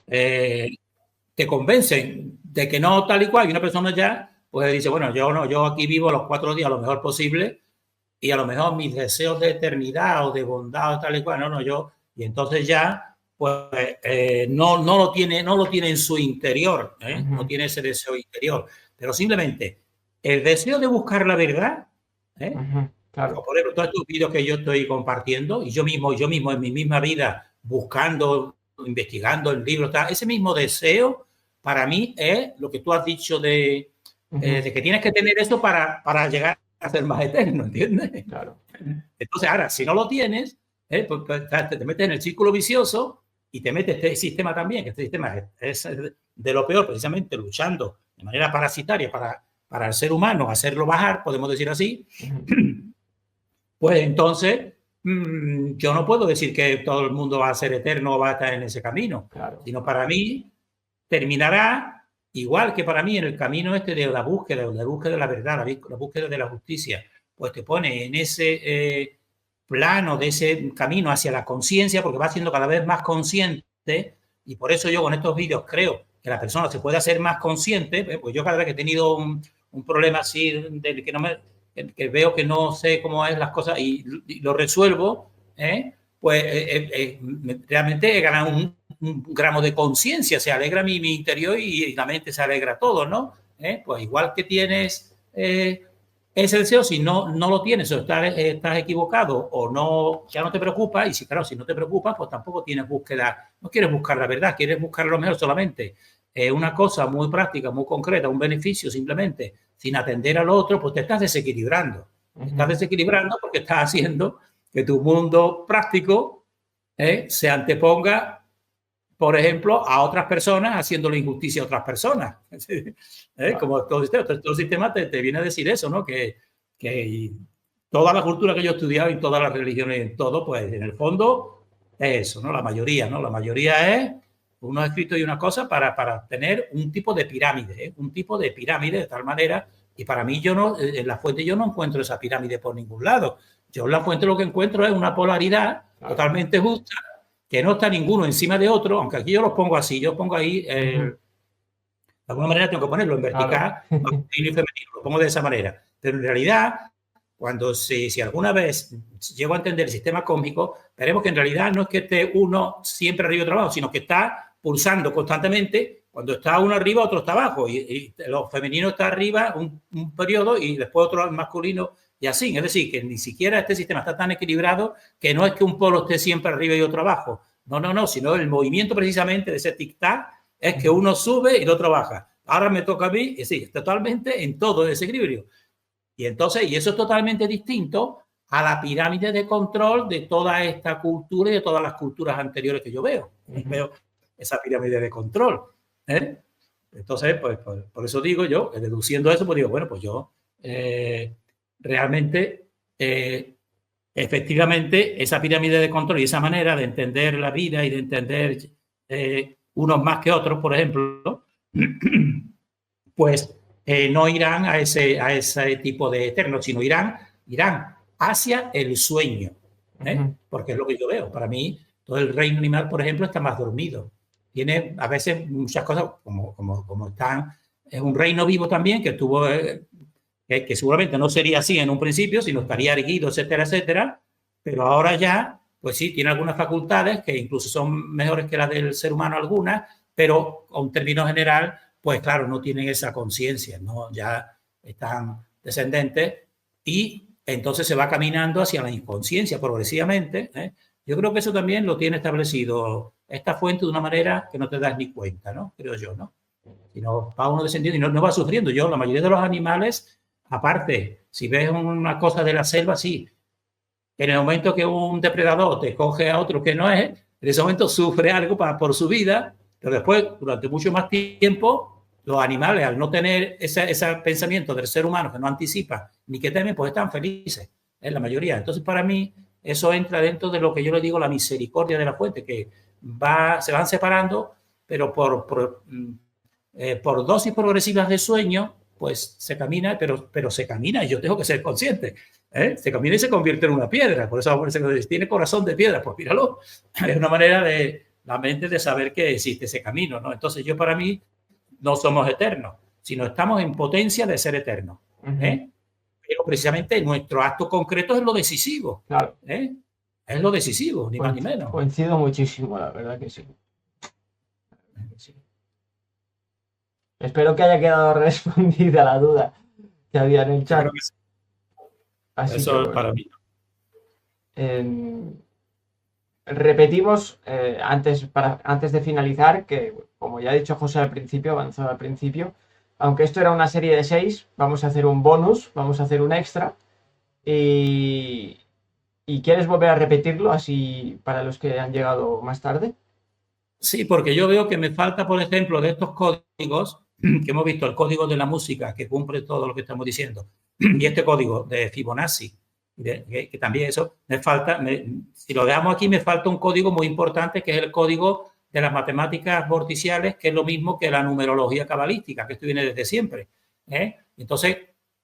te convencen de que no tal y cual, y una persona ya pues dice, bueno, yo aquí vivo los 4 días lo mejor posible y a lo mejor mis deseos de eternidad o de bondad o tal y cual, y entonces ya pues no lo tiene en su interior, no tiene ese deseo interior, pero simplemente el deseo de buscar la verdad, claro. Por ejemplo, todos estos vídeos que yo estoy compartiendo y yo mismo en mi misma vida buscando, investigando en libros, ese mismo deseo para mí es lo que tú has dicho de que tienes que tener eso para llegar a ser más eterno, ¿entiendes? Claro. Entonces, ahora, si no lo tienes, pues te metes en el círculo vicioso y te metes este sistema también, que este sistema es de lo peor, precisamente luchando de manera parasitaria para el ser humano, hacerlo bajar, podemos decir así. Pues entonces, yo no puedo decir que todo el mundo va a ser eterno o va a estar en ese camino, claro. Sino para mí terminará igual que para mí en el camino este de la búsqueda de la verdad, la búsqueda de la justicia, pues te pone en ese plano de ese camino hacia la conciencia, porque va siendo cada vez más consciente, y por eso yo con estos vídeos creo que la persona se puede hacer más consciente. Pues yo cada vez que he tenido un problema así del que veo que no sé cómo es las cosas y lo resuelvo, pues realmente he ganado un gramo de conciencia, se alegra mi interior y la mente se alegra todo, ¿no? Pues igual que tienes ese deseo, si no lo tienes o estás equivocado o no, ya no te preocupas, y si no te preocupas, pues tampoco tienes búsqueda, no quieres buscar la verdad, quieres buscar lo mejor solamente. Una cosa muy práctica, muy concreta, un beneficio simplemente, sin atender al otro, pues te estás desequilibrando. Te estás desequilibrando porque estás haciendo que tu mundo práctico se anteponga, por ejemplo, a otras personas, haciéndole injusticia a otras personas. Como todo el sistema te viene a decir eso, ¿no? Que toda la cultura que yo he estudiado y todas las religiones, en todo, pues en el fondo es eso, ¿no? La mayoría, ¿no? La mayoría es unos escritos y una cosa para tener un tipo de pirámide, un tipo de pirámide de tal manera, y para mí en la fuente yo no encuentro esa pirámide por ningún lado. Yo en la fuente lo que encuentro es una polaridad totalmente justa, que no está ninguno encima de otro, aunque aquí yo los pongo así, yo pongo ahí, de alguna manera tengo que ponerlo en vertical, masculino y femenino, lo pongo de esa manera, pero en realidad, cuando si alguna vez llego a entender el sistema cósmico, veremos que en realidad no es que esté uno siempre arriba y otro abajo, sino que está pulsando constantemente. Cuando está uno arriba, otro está abajo, y lo femenino está arriba un periodo y después otro masculino, y así. Es decir, que ni siquiera este sistema está tan equilibrado que no es que un polo esté siempre arriba y otro abajo. No, sino el movimiento precisamente de ese tic-tac es que uno sube y el otro baja. Ahora me toca a mí, y sí, totalmente en todo ese equilibrio. Y entonces, y eso es totalmente distinto a la pirámide de control de toda esta cultura y de todas las culturas anteriores que yo veo. Veo esa pirámide de control. Entonces, pues, por eso digo yo, deduciendo eso, pues digo, bueno, pues yo realmente, efectivamente, esa pirámide de control y esa manera de entender la vida y de entender unos más que otros, por ejemplo, pues no irán a ese tipo de eterno, sino irán hacia el sueño, porque es lo que yo veo. Para mí, todo el reino animal, por ejemplo, está más dormido. Tiene a veces muchas cosas como están. Es un reino vivo también que tuvo, que seguramente no sería así en un principio, sino estaría erguido, etcétera, etcétera. Pero ahora ya, pues sí, tiene algunas facultades que incluso son mejores que las del ser humano algunas, pero en términos general, pues claro, no tienen esa conciencia, ¿no? Ya están descendentes y entonces se va caminando hacia la inconsciencia progresivamente. Yo creo que eso también lo tiene establecido esta fuente de una manera que no te das ni cuenta, ¿no? Creo yo, ¿no? Sino va uno descendiendo y no va sufriendo. Yo, la mayoría de los animales, aparte, si ves una cosa de la selva, sí. En el momento que un depredador te coge a otro que no es, en ese momento sufre algo por su vida, pero después, durante mucho más tiempo, los animales, al no tener ese pensamiento del ser humano que no anticipa ni que teme, pues están felices, la mayoría. Entonces, para mí, eso entra dentro de lo que yo le digo la misericordia de la fuente, que se van separando, pero por dosis progresivas de sueño, pues se camina, pero se camina y yo tengo que ser consciente. Se camina y se convierte en una piedra. Por eso tiene corazón de piedra, pues míralo. Es una manera de la mente de saber que existe ese camino, ¿no? Entonces yo, para mí, no somos eternos, sino estamos en potencia de ser eternos. Pero precisamente nuestro acto concreto es lo decisivo. Claro. Es lo decisivo, ni más ni menos. Coincido muchísimo, la verdad que sí. Espero que haya quedado respondida la duda que había en el chat. Creo que sí. Así eso que, bueno, para mí. Repetimos antes de finalizar que, como ya ha dicho José al principio, avanzó al principio, aunque esto era una serie de 6, vamos a hacer un bonus, vamos a hacer un extra. ¿Y quieres volver a repetirlo así para los que han llegado más tarde? Sí, porque yo veo que me falta, por ejemplo, de estos códigos que hemos visto, el código de la música, que cumple todo lo que estamos diciendo, y este código de Fibonacci, que también eso me falta, si lo dejamos aquí, me falta un código muy importante, que es el código de las matemáticas vorticiales, que es lo mismo que la numerología cabalística, que esto viene desde siempre. Entonces,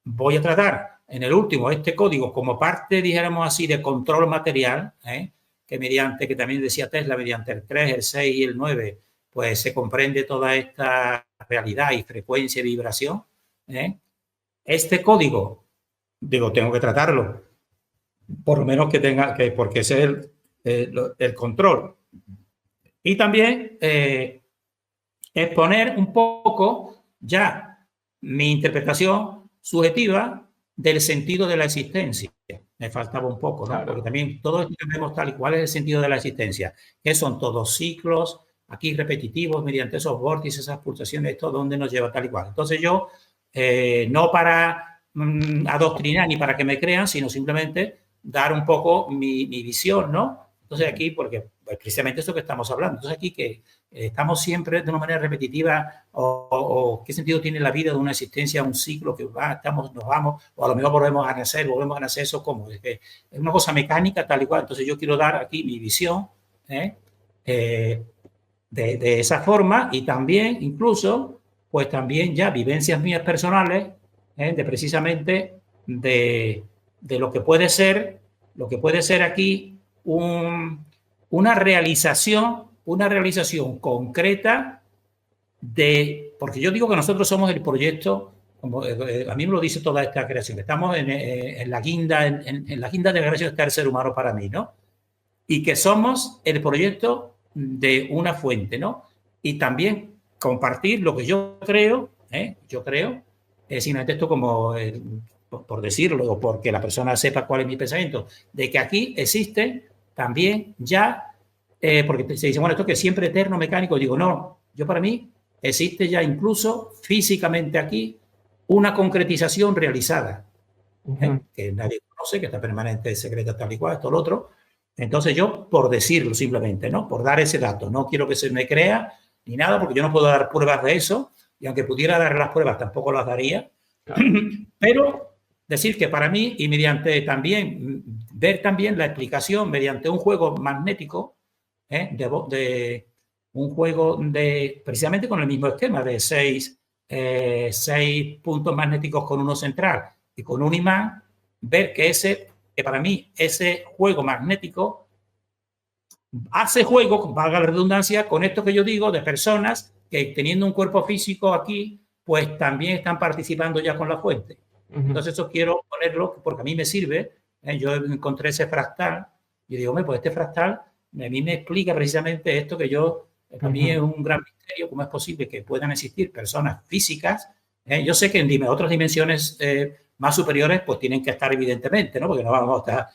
voy a tratar en el último este código como parte, dijéramos así, de control material, que también decía Tesla, mediante el 3, el 6 y el 9, pues se comprende toda esta realidad y frecuencia y vibración. Este código, digo, tengo que tratarlo, por lo menos porque ese es el control. Y también exponer un poco ya mi interpretación subjetiva del sentido de la existencia. Me faltaba un poco, ¿no? Claro. Porque también todo esto que vemos tal y cual es el sentido de la existencia, que son todos ciclos, aquí repetitivos, mediante esos vórtices, esas pulsaciones, esto donde nos lleva tal y cual. Entonces yo, no para adoctrinar ni para que me crean, sino simplemente dar un poco mi visión, ¿no? Entonces aquí, porque pues, precisamente eso que estamos hablando, entonces aquí que estamos siempre de una manera repetitiva o qué sentido tiene la vida de una existencia, un ciclo que nos vamos, o a lo mejor volvemos a nacer, eso como, es una cosa mecánica tal y cual. Entonces yo quiero dar aquí mi visión de esa forma y también incluso, pues también ya vivencias mías personales de precisamente de lo que puede ser aquí una realización concreta porque yo digo que nosotros somos el proyecto, como a mí me lo dice toda esta creación, estamos en la guinda, en la guinda de la creación está el ser humano para mí, ¿no? Y que somos el proyecto de una fuente, ¿no? Y también compartir lo que yo creo, simplemente esto como por decirlo o porque la persona sepa cuál es mi pensamiento, de que aquí existe también ya porque se dice, bueno, esto que es siempre eterno, mecánico. Digo, no, yo para mí existe ya incluso físicamente aquí una concretización realizada, que nadie conoce, que está permanente, secreta, tal y cual, esto, lo otro. Entonces yo, por decirlo simplemente, ¿no? Por dar ese dato, no quiero que se me crea ni nada, porque yo no puedo dar pruebas de eso, y aunque pudiera dar las pruebas, tampoco las daría. Claro. Pero decir que para mí, y mediante también, ver también la explicación mediante un juego magnético, de un juego precisamente con el mismo esquema de 6 puntos magnéticos con uno central y con un imán, ver que para mí ese juego magnético hace juego, valga la redundancia, con esto que yo digo de personas que teniendo un cuerpo físico aquí, pues también están participando ya con la fuente. Entonces eso quiero ponerlo porque a mí me sirve. Yo encontré ese fractal y digo, pues este fractal a mí me explica precisamente esto que yo, para mí es un gran misterio, cómo es posible que puedan existir personas físicas. Yo sé que en otras dimensiones más superiores pues tienen que estar evidentemente, ¿no? Porque no vamos a estar...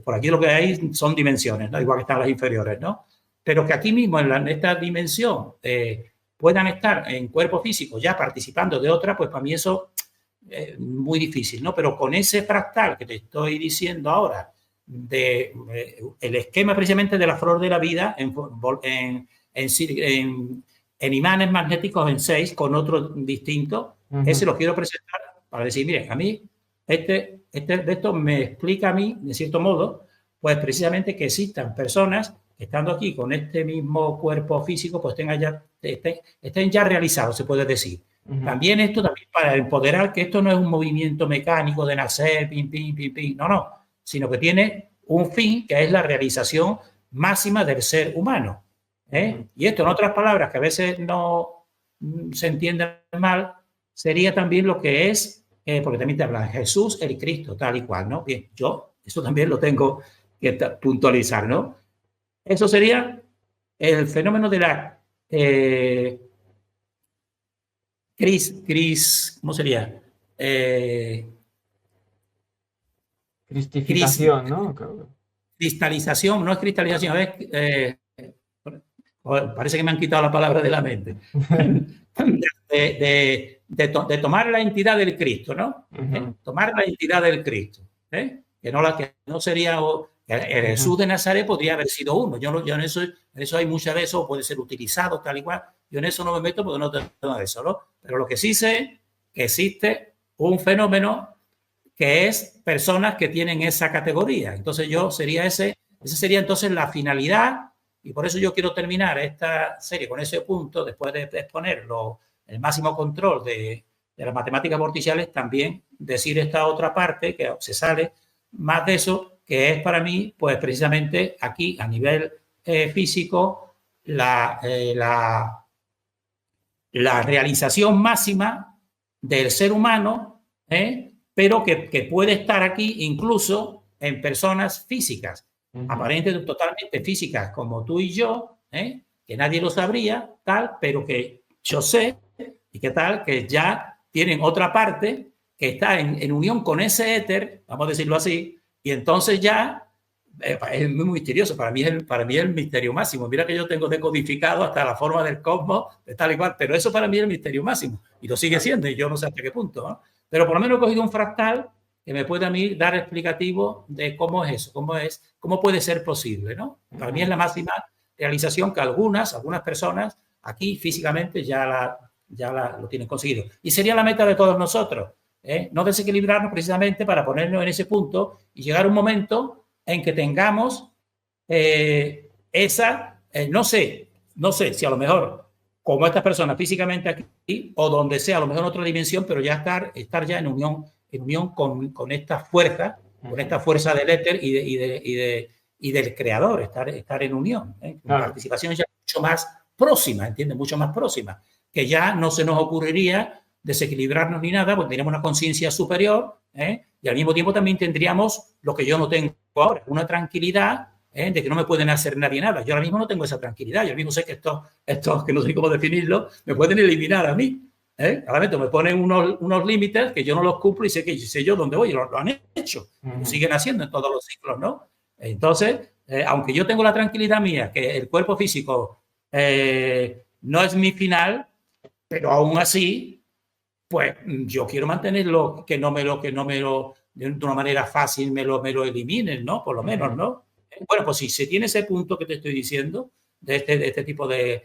por aquí lo que hay son dimensiones, ¿no? Igual que están las inferiores, ¿no? Pero que aquí mismo, en esta dimensión, puedan estar en cuerpo físico ya participando de otra, pues para mí eso es muy difícil, ¿no? Pero con ese fractal que te estoy diciendo ahora, el esquema precisamente de la flor de la vida en imanes magnéticos en 6 con otro distinto, ese lo quiero presentar para decir, mire, a mí de esto me explica a mí, de cierto modo, pues precisamente que existan personas que estando aquí con este mismo cuerpo físico, pues estén ya realizados, se puede decir. También esto también para empoderar que esto no es un movimiento mecánico de nacer, pim, pim, pim, pim, no, sino que tiene un fin que es la realización máxima del ser humano. Y esto, en otras palabras, que a veces no se entienden mal, sería también lo que es, porque también te habla Jesús, el Cristo, tal y cual, ¿no? Bien, yo eso también lo tengo que puntualizar, ¿no? Eso sería el fenómeno de la ¿cómo sería? Cristificación, ¿no? Cristalización, no es cristalización, es... parece que me han quitado la palabra de la mente. de tomar la entidad del Cristo, ¿no? Tomar la entidad del Cristo. Que no sería... El Jesús de Nazaret podría haber sido uno. Yo en eso hay muchas de eso, puede ser utilizado tal y cual. Yo en eso no me meto porque no tengo nada de eso, ¿no? Pero lo que sí sé que existe un fenómeno que es personas que tienen esa categoría. Entonces esa sería entonces la finalidad, y por eso yo quiero terminar esta serie con ese punto, después de exponer el máximo control de las matemáticas vorticiales, también decir esta otra parte que se sale más de eso, que es para mí, pues precisamente aquí a nivel físico, la realización máxima del ser humano, pero que puede estar aquí incluso en personas físicas, aparentemente totalmente físicas como tú y yo, que nadie lo sabría, tal, pero que yo sé y que tal, que ya tienen otra parte que está en unión con ese éter, vamos a decirlo así, y entonces ya es muy misterioso. Para mí es el misterio máximo. Mira que yo tengo decodificado hasta la forma del cosmos, de tal y cual, pero eso para mí es el misterio máximo. Y lo sigue siendo, y yo no sé hasta qué punto, ¿no? Pero por lo menos he cogido un fractal que me puede a mí dar explicativo de cómo es eso, cómo puede ser posible, ¿no? Para mí es la máxima realización que algunas personas aquí físicamente ya lo tienen conseguido. Y sería la meta de todos nosotros, no desequilibrarnos precisamente para ponernos en ese punto y llegar a un momento en que tengamos no sé si a lo mejor como estas personas físicamente aquí o donde sea, a lo mejor en otra dimensión, pero ya estar ya en unión con esta fuerza, con esta fuerza del éter y del creador, estar en unión, una participación ya mucho más próxima, ¿entiendes? Mucho más próxima, que ya no se nos ocurriría desequilibrarnos ni nada, porque tenemos una conciencia superior, y al mismo tiempo también tendríamos lo que yo no tengo ahora, una tranquilidad de que no me pueden hacer nadie nada. Yo ahora mismo no tengo esa tranquilidad, yo ahora mismo sé que estos que no sé cómo definirlo, me pueden eliminar a mí. Realmente me ponen unos límites que yo no los cumplo y sé yo dónde voy, lo han hecho, lo siguen haciendo en todos los ciclos, ¿no? Entonces, aunque yo tengo la tranquilidad mía, que el cuerpo físico no es mi final, pero aún así, pues yo quiero mantenerlo, que no me lo, de una manera fácil me lo eliminen, ¿no? Por lo menos, ¿no? Bueno, pues si se tiene ese punto que te estoy diciendo, de este tipo de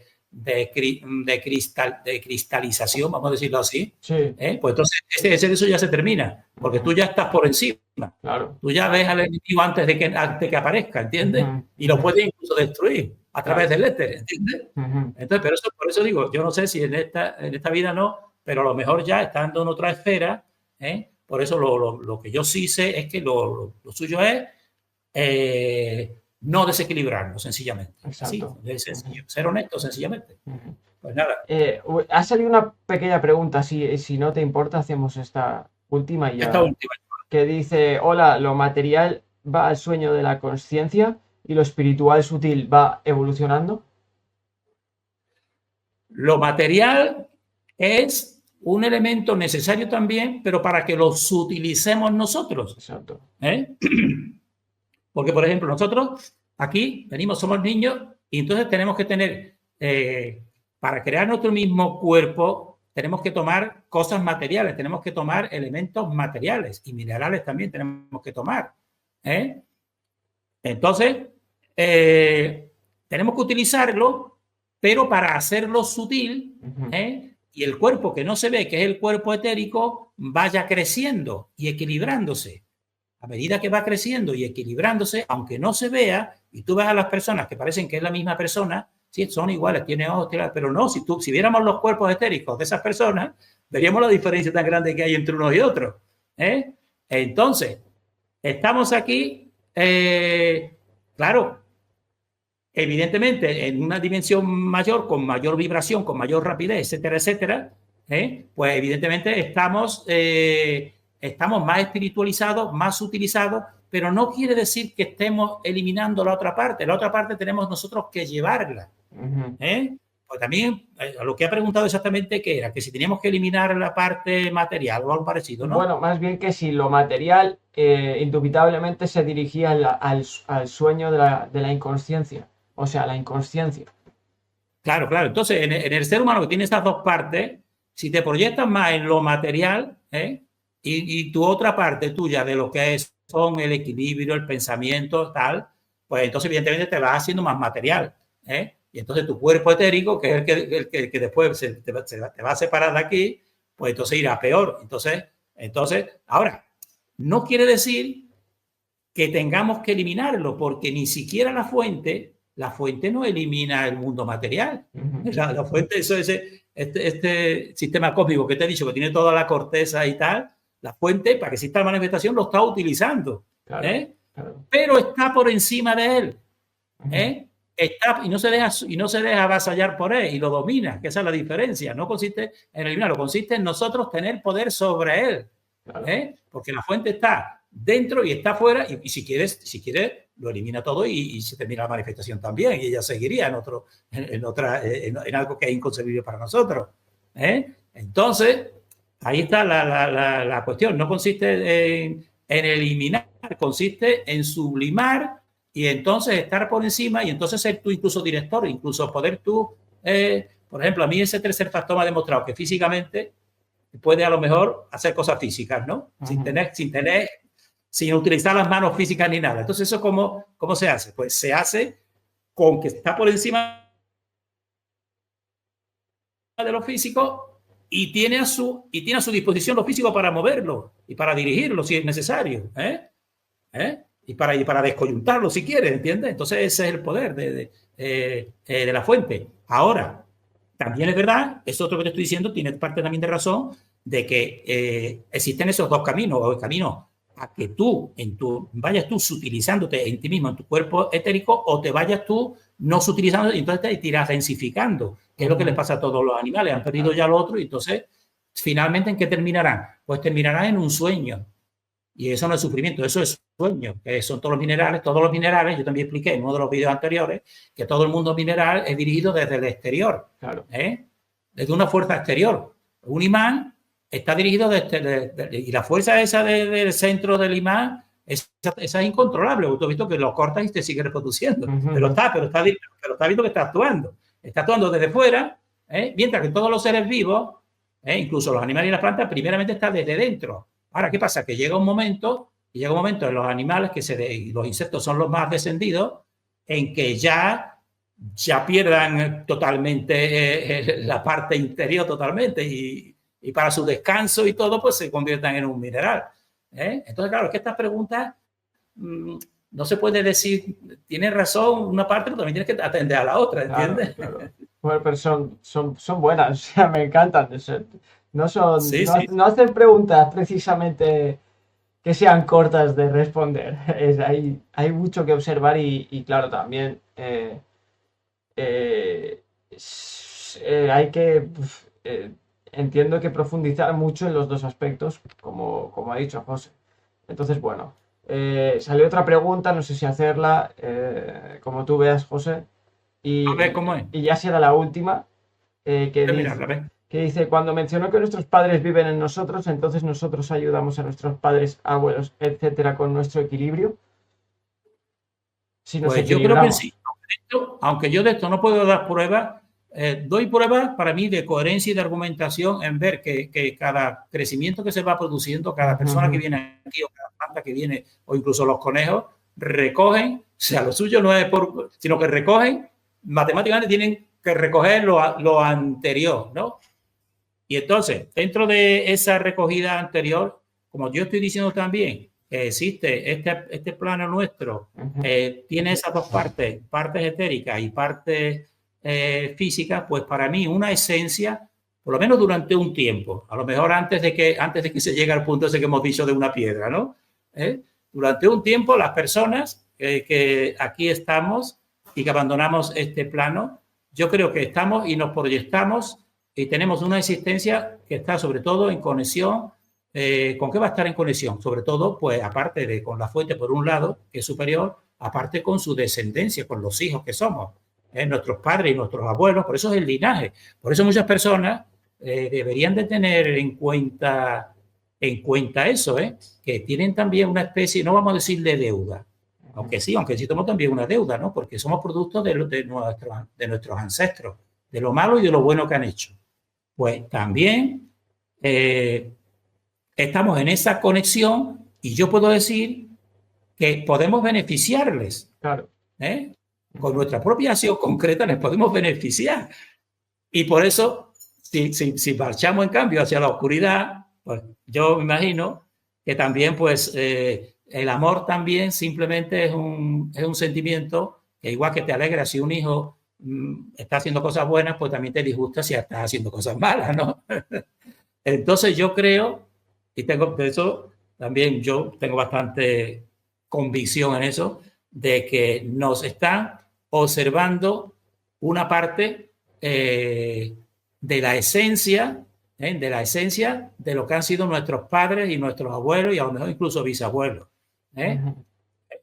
cristalización, vamos a decirlo así, Sí. pues entonces eso ya se termina, porque tú ya estás por encima. Claro. Tú ya ves al enemigo antes de que aparezca, ¿entiendes? Y lo puedes incluso destruir a través del éter, ¿entiendes? Entonces, pero por eso digo, yo no sé si en esta vida no, pero a lo mejor ya estando en otra esfera, por eso lo que yo sí sé es que lo suyo es no desequilibrarnos, sencillamente. Exacto. Así, es sencillo. Ser honesto, sencillamente. Pues nada. Ha salido una pequeña pregunta, si no te importa, hacemos esta última y ya. Esta última. Que dice, hola, lo material va al sueño de la consciencia y lo espiritual sutil va evolucionando. Lo material es un elemento necesario también, pero para que lo sutilicemos nosotros. Exacto. Porque, por ejemplo, nosotros aquí venimos, somos niños, y entonces tenemos que tener, para crear nuestro mismo cuerpo, tenemos que tomar cosas materiales, tenemos que tomar elementos materiales y minerales también tenemos que tomar. Entonces, tenemos que utilizarlo, pero para hacerlo sutil, y el cuerpo que no se ve, que es el cuerpo etérico, vaya creciendo y equilibrándose. A medida que va creciendo y equilibrándose, aunque no se vea, y tú ves a las personas que parecen que es la misma persona, sí, son iguales, tienen ojos, pero no, si viéramos los cuerpos etéricos de esas personas, veríamos la diferencia tan grande que hay entre unos y otros. Entonces, estamos aquí, claro, evidentemente en una dimensión mayor, con mayor vibración, con mayor rapidez, etcétera, etcétera, pues evidentemente estamos más espiritualizados, más utilizados, pero no quiere decir que estemos eliminando la otra parte. La otra parte tenemos nosotros que llevarla. Pues también lo que ha preguntado exactamente que era, que si teníamos que eliminar la parte material o algo parecido, ¿no? Bueno, más bien que si lo material indubitablemente se dirigía al sueño de la inconsciencia, o sea, la inconsciencia. Claro, claro. Entonces, en el ser humano que tiene estas dos partes, si te proyectas más en lo material, y tu otra parte tuya de lo que son el equilibrio, el pensamiento, tal, pues entonces evidentemente te vas haciendo más material. Y entonces tu cuerpo etérico, que es el que después te va a separar de aquí, pues entonces irá peor. Entonces, ahora, no quiere decir que tengamos que eliminarlo, porque ni siquiera la fuente no elimina el mundo material. La fuente, eso es este sistema cósmico que te he dicho, que tiene toda la corteza y tal, la fuente, para que exista la manifestación, lo está utilizando. Claro, claro. Pero está por encima de él. Está, y no se deja avasallar por él y lo domina, que esa es la diferencia. No consiste en eliminarlo, consiste en nosotros tener poder sobre él. Claro. Porque la fuente está dentro y está fuera, y si quieres lo elimina todo y se termina la manifestación también, y ella seguiría en algo que es inconcebible para nosotros. Entonces, ahí está la cuestión. No consiste en eliminar, consiste en sublimar y entonces estar por encima y entonces ser tú incluso director, incluso poder tú, por ejemplo, a mí ese tercer factor me ha demostrado que físicamente puede a lo mejor hacer cosas físicas, ¿no? Sin utilizar las manos físicas ni nada. Entonces, ¿eso cómo se hace? Pues se hace con que está por encima de lo físico y tiene a su disposición lo físico para moverlo y para dirigirlo si es necesario. Y para descoyuntarlo si quiere, ¿entiendes? Entonces, ese es el poder de la fuente. Ahora, también es verdad, eso otro que te estoy diciendo tiene parte también de razón, de que existen esos dos caminos, o el camino a que tú vayas tú sutilizándote en ti mismo, en tu cuerpo etérico, o te vayas tú no sutilizando y entonces te irás densificando, que es lo que les pasa a todos los animales, han perdido ya lo otro y entonces finalmente ¿en qué terminarán? Pues terminarán en un sueño. Y eso no es sufrimiento, eso es sueño, que son todos los minerales, yo también expliqué en uno de los vídeos anteriores que todo el mundo mineral es dirigido desde el exterior, claro. Desde una fuerza exterior. Un imán está dirigido y la fuerza esa del centro del imán esa es incontrolable. Tú has visto que lo cortas y te sigue reproduciendo. Ujú. Pero está viendo que está actuando. Está actuando desde fuera, mientras que todos los seres vivos, incluso los animales y las plantas, primeramente está desde dentro. Ahora, ¿qué pasa? Que llega un momento en los animales, los insectos son los más descendidos, en que ya pierdan totalmente la parte interior totalmente y para su descanso y todo, pues se conviertan en un mineral. Entonces, claro, es que estas preguntas no se puede decir, tienes razón una parte, pero también tienes que atender a la otra, ¿entiendes? Claro, claro. Bueno, pero son buenas, o sea, me encantan. Sí, No, sí. no hacen preguntas precisamente que sean cortas de responder. Hay mucho que observar y claro, también hay que, entiendo que profundizar mucho en los dos aspectos, como ha dicho José. Entonces, bueno, salió otra pregunta, no sé si hacerla, como tú veas, José, A ver cómo es. y ya será la última, Mira, a ver. que dice, cuando mencionó que nuestros padres viven en nosotros, entonces nosotros ayudamos a nuestros padres, abuelos, etcétera, con nuestro equilibrio. Si nos Pues yo creo que equilibramos. sí. Aunque yo de esto no puedo dar pruebas, doy pruebas para mí de coherencia y de argumentación en ver que cada crecimiento que se va produciendo, cada persona que viene aquí o cada planta que viene, o incluso los conejos, recogen, o sea, lo suyo no es sino que recogen, matemáticamente tienen que recoger lo anterior, ¿no? Y entonces, dentro de esa recogida anterior, como yo estoy diciendo también, que existe este plano nuestro, tiene esas dos partes etéricas y partes físicas, pues para mí una esencia, por lo menos durante un tiempo, a lo mejor antes de que se llegue al punto ese que hemos dicho de una piedra, ¿no? Durante un tiempo las personas que aquí estamos y que abandonamos este plano, yo creo que estamos y nos proyectamos y tenemos una existencia que está sobre todo en conexión. ¿Con qué va a estar en conexión? Sobre todo, pues aparte de con la fuente por un lado, que es superior, aparte con su descendencia, con los hijos que somos, nuestros padres y nuestros abuelos, por eso es el linaje. Por eso muchas personas deberían de tener en cuenta eso, que tienen también una especie, no vamos a decir de deuda, aunque sí tenemos también una deuda, ¿no? Porque somos productos de nuestros ancestros, de lo malo y de lo bueno que han hecho. Pues también estamos en esa conexión y yo puedo decir que podemos beneficiarles. Claro. Con nuestra propia acción concreta les podemos beneficiar. Y por eso, si marchamos en cambio hacia la oscuridad, pues yo me imagino que también pues el amor también simplemente es un sentimiento que igual que te alegra si un hijo está haciendo cosas buenas, pues también te disgusta si está haciendo cosas malas, ¿no? Entonces yo creo, y tengo de eso también yo tengo bastante convicción en eso, de que nos están observando una parte de la esencia de lo que han sido nuestros padres y nuestros abuelos y a lo mejor incluso bisabuelos.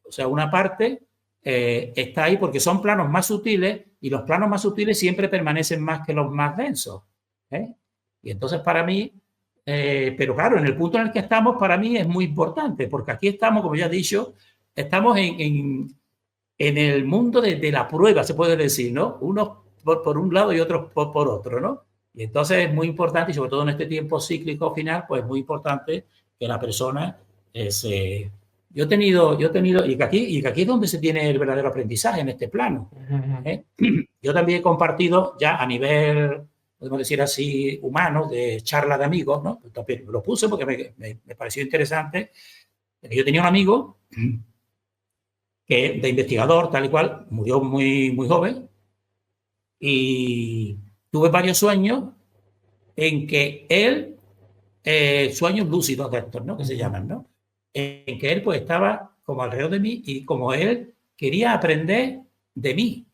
O sea, una parte está ahí porque son planos más sutiles y los planos más sutiles siempre permanecen más que los más densos. Y entonces para mí, pero claro, en el punto en el que estamos, para mí es muy importante, porque aquí estamos, como ya he dicho, estamos en el mundo de la prueba, se puede decir, ¿no? Unos por un lado y otros por otro, ¿no? Y entonces es muy importante, y sobre todo en este tiempo cíclico final, pues es muy importante que la persona se... Yo he tenido, y que aquí es donde se tiene el verdadero aprendizaje, en este plano. Yo también he compartido ya a nivel, podemos decir así, humano, de charla de amigos, ¿no? También lo puse porque me pareció interesante. Yo tenía un amigo que de investigador, tal y cual, murió muy, muy joven, y tuve varios sueños en que él, sueños lúcidos de estos, ¿no? Que se llaman, ¿no? En que él pues estaba como alrededor de mí y como él quería aprender de mí.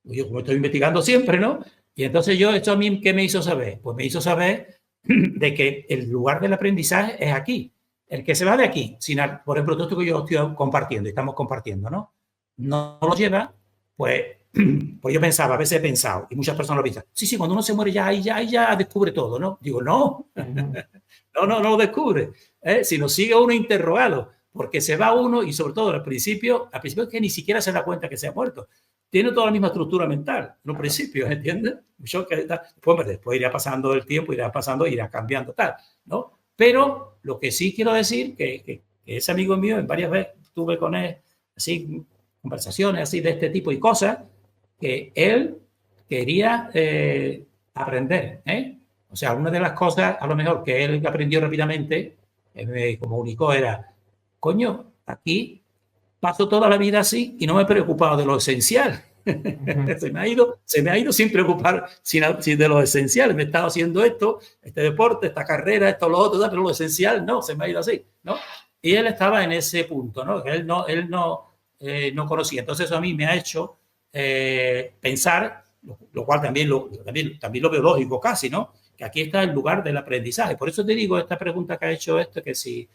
Yo como estoy investigando siempre, ¿no? Y entonces esto a mí, ¿qué me hizo saber? Pues me hizo saber de que el lugar del aprendizaje es aquí. El que se va de aquí, por ejemplo, todo esto que yo estoy compartiendo, estamos compartiendo, ¿no? No lo lleva, pues yo pensaba, a veces he pensado, y muchas personas lo piensan, sí, cuando uno se muere ya descubre todo, ¿no? Digo, no, no lo descubre, sino sigue uno interrogado, porque se va uno y sobre todo al principio es que ni siquiera se da cuenta que se ha muerto. Tiene toda la misma estructura mental en un principio, ¿entiendes? Después irá pasando el tiempo, irá cambiando tal, ¿no? Pero lo que sí quiero decir que ese amigo mío, en varias veces tuve con él así conversaciones así de este tipo y cosas, que él quería aprender, ¿eh? O sea, una de las cosas, a lo mejor, que él aprendió rápidamente, me comunicó, era, coño, aquí paso toda la vida así y no me he preocupado de lo esencial. Se me ha ido sin preocupar sin de lo esencial. Me he estado haciendo esto, este deporte, esta carrera, esto, lo otro, pero lo esencial no, se me ha ido así, ¿no? Y él estaba en ese punto, ¿no? Él no conocía. Entonces eso a mí me ha hecho pensar, lo cual también lo veo lógico casi, ¿no? Que aquí está el lugar del aprendizaje. Por eso te digo esta pregunta que ha hecho que si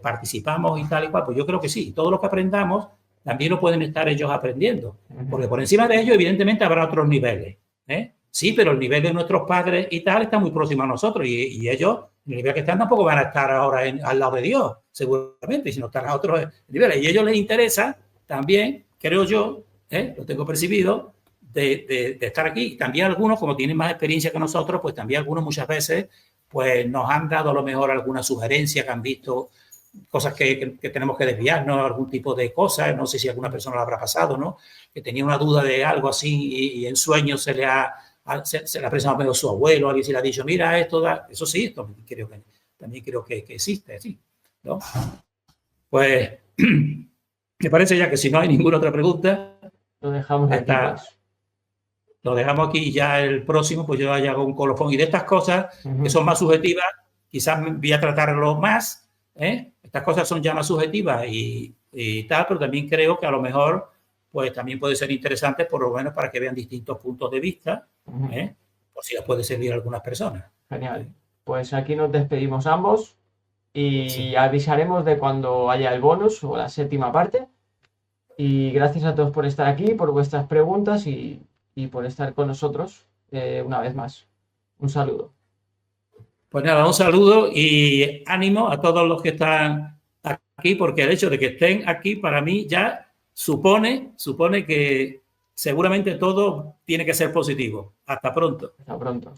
participamos y tal y cual, pues yo creo que sí. Todo lo que aprendamos también lo pueden estar ellos aprendiendo. Porque por encima de ellos, evidentemente, habrá otros niveles, ¿eh? Sí, pero el nivel de nuestros padres y tal está muy próximo a nosotros y ellos, el nivel que están, tampoco van a estar ahora al lado de Dios, seguramente, sino estarán a otros niveles. Y a ellos les interesa también, creo yo, lo tengo percibido, de estar aquí. También algunos, como tienen más experiencia que nosotros, pues también algunos muchas veces pues nos han dado a lo mejor alguna sugerencia, que han visto cosas que tenemos que desviarnos, algún tipo de cosas, no sé si a alguna persona le habrá pasado, ¿no? Que tenía una duda de algo así y en sueños se le ha presentado a su abuelo, alguien se le ha dicho, mira, esto da, eso sí, esto también creo que existe, sí, ¿no? Pues me parece ya que si no hay ninguna otra pregunta, lo dejamos aquí, pues. Lo dejamos aquí y ya el próximo, pues yo ya hago un colofón. Y de estas cosas que son más subjetivas, quizás voy a tratarlo más, ¿eh? Estas cosas son ya más subjetivas y tal, pero también creo que a lo mejor pues también puede ser interesante, por lo menos para que vean distintos puntos de vista, ¿eh? Por si les puede servir a algunas personas. Genial. Pues aquí nos despedimos ambos y avisaremos de cuando haya el bonus o la séptima parte. Y gracias a todos por estar aquí, por vuestras preguntas y por estar con nosotros una vez más. Un saludo. Pues nada, un saludo y ánimo a todos los que están aquí, porque el hecho de que estén aquí para mí ya supone que seguramente todo tiene que ser positivo. Hasta pronto. Hasta pronto.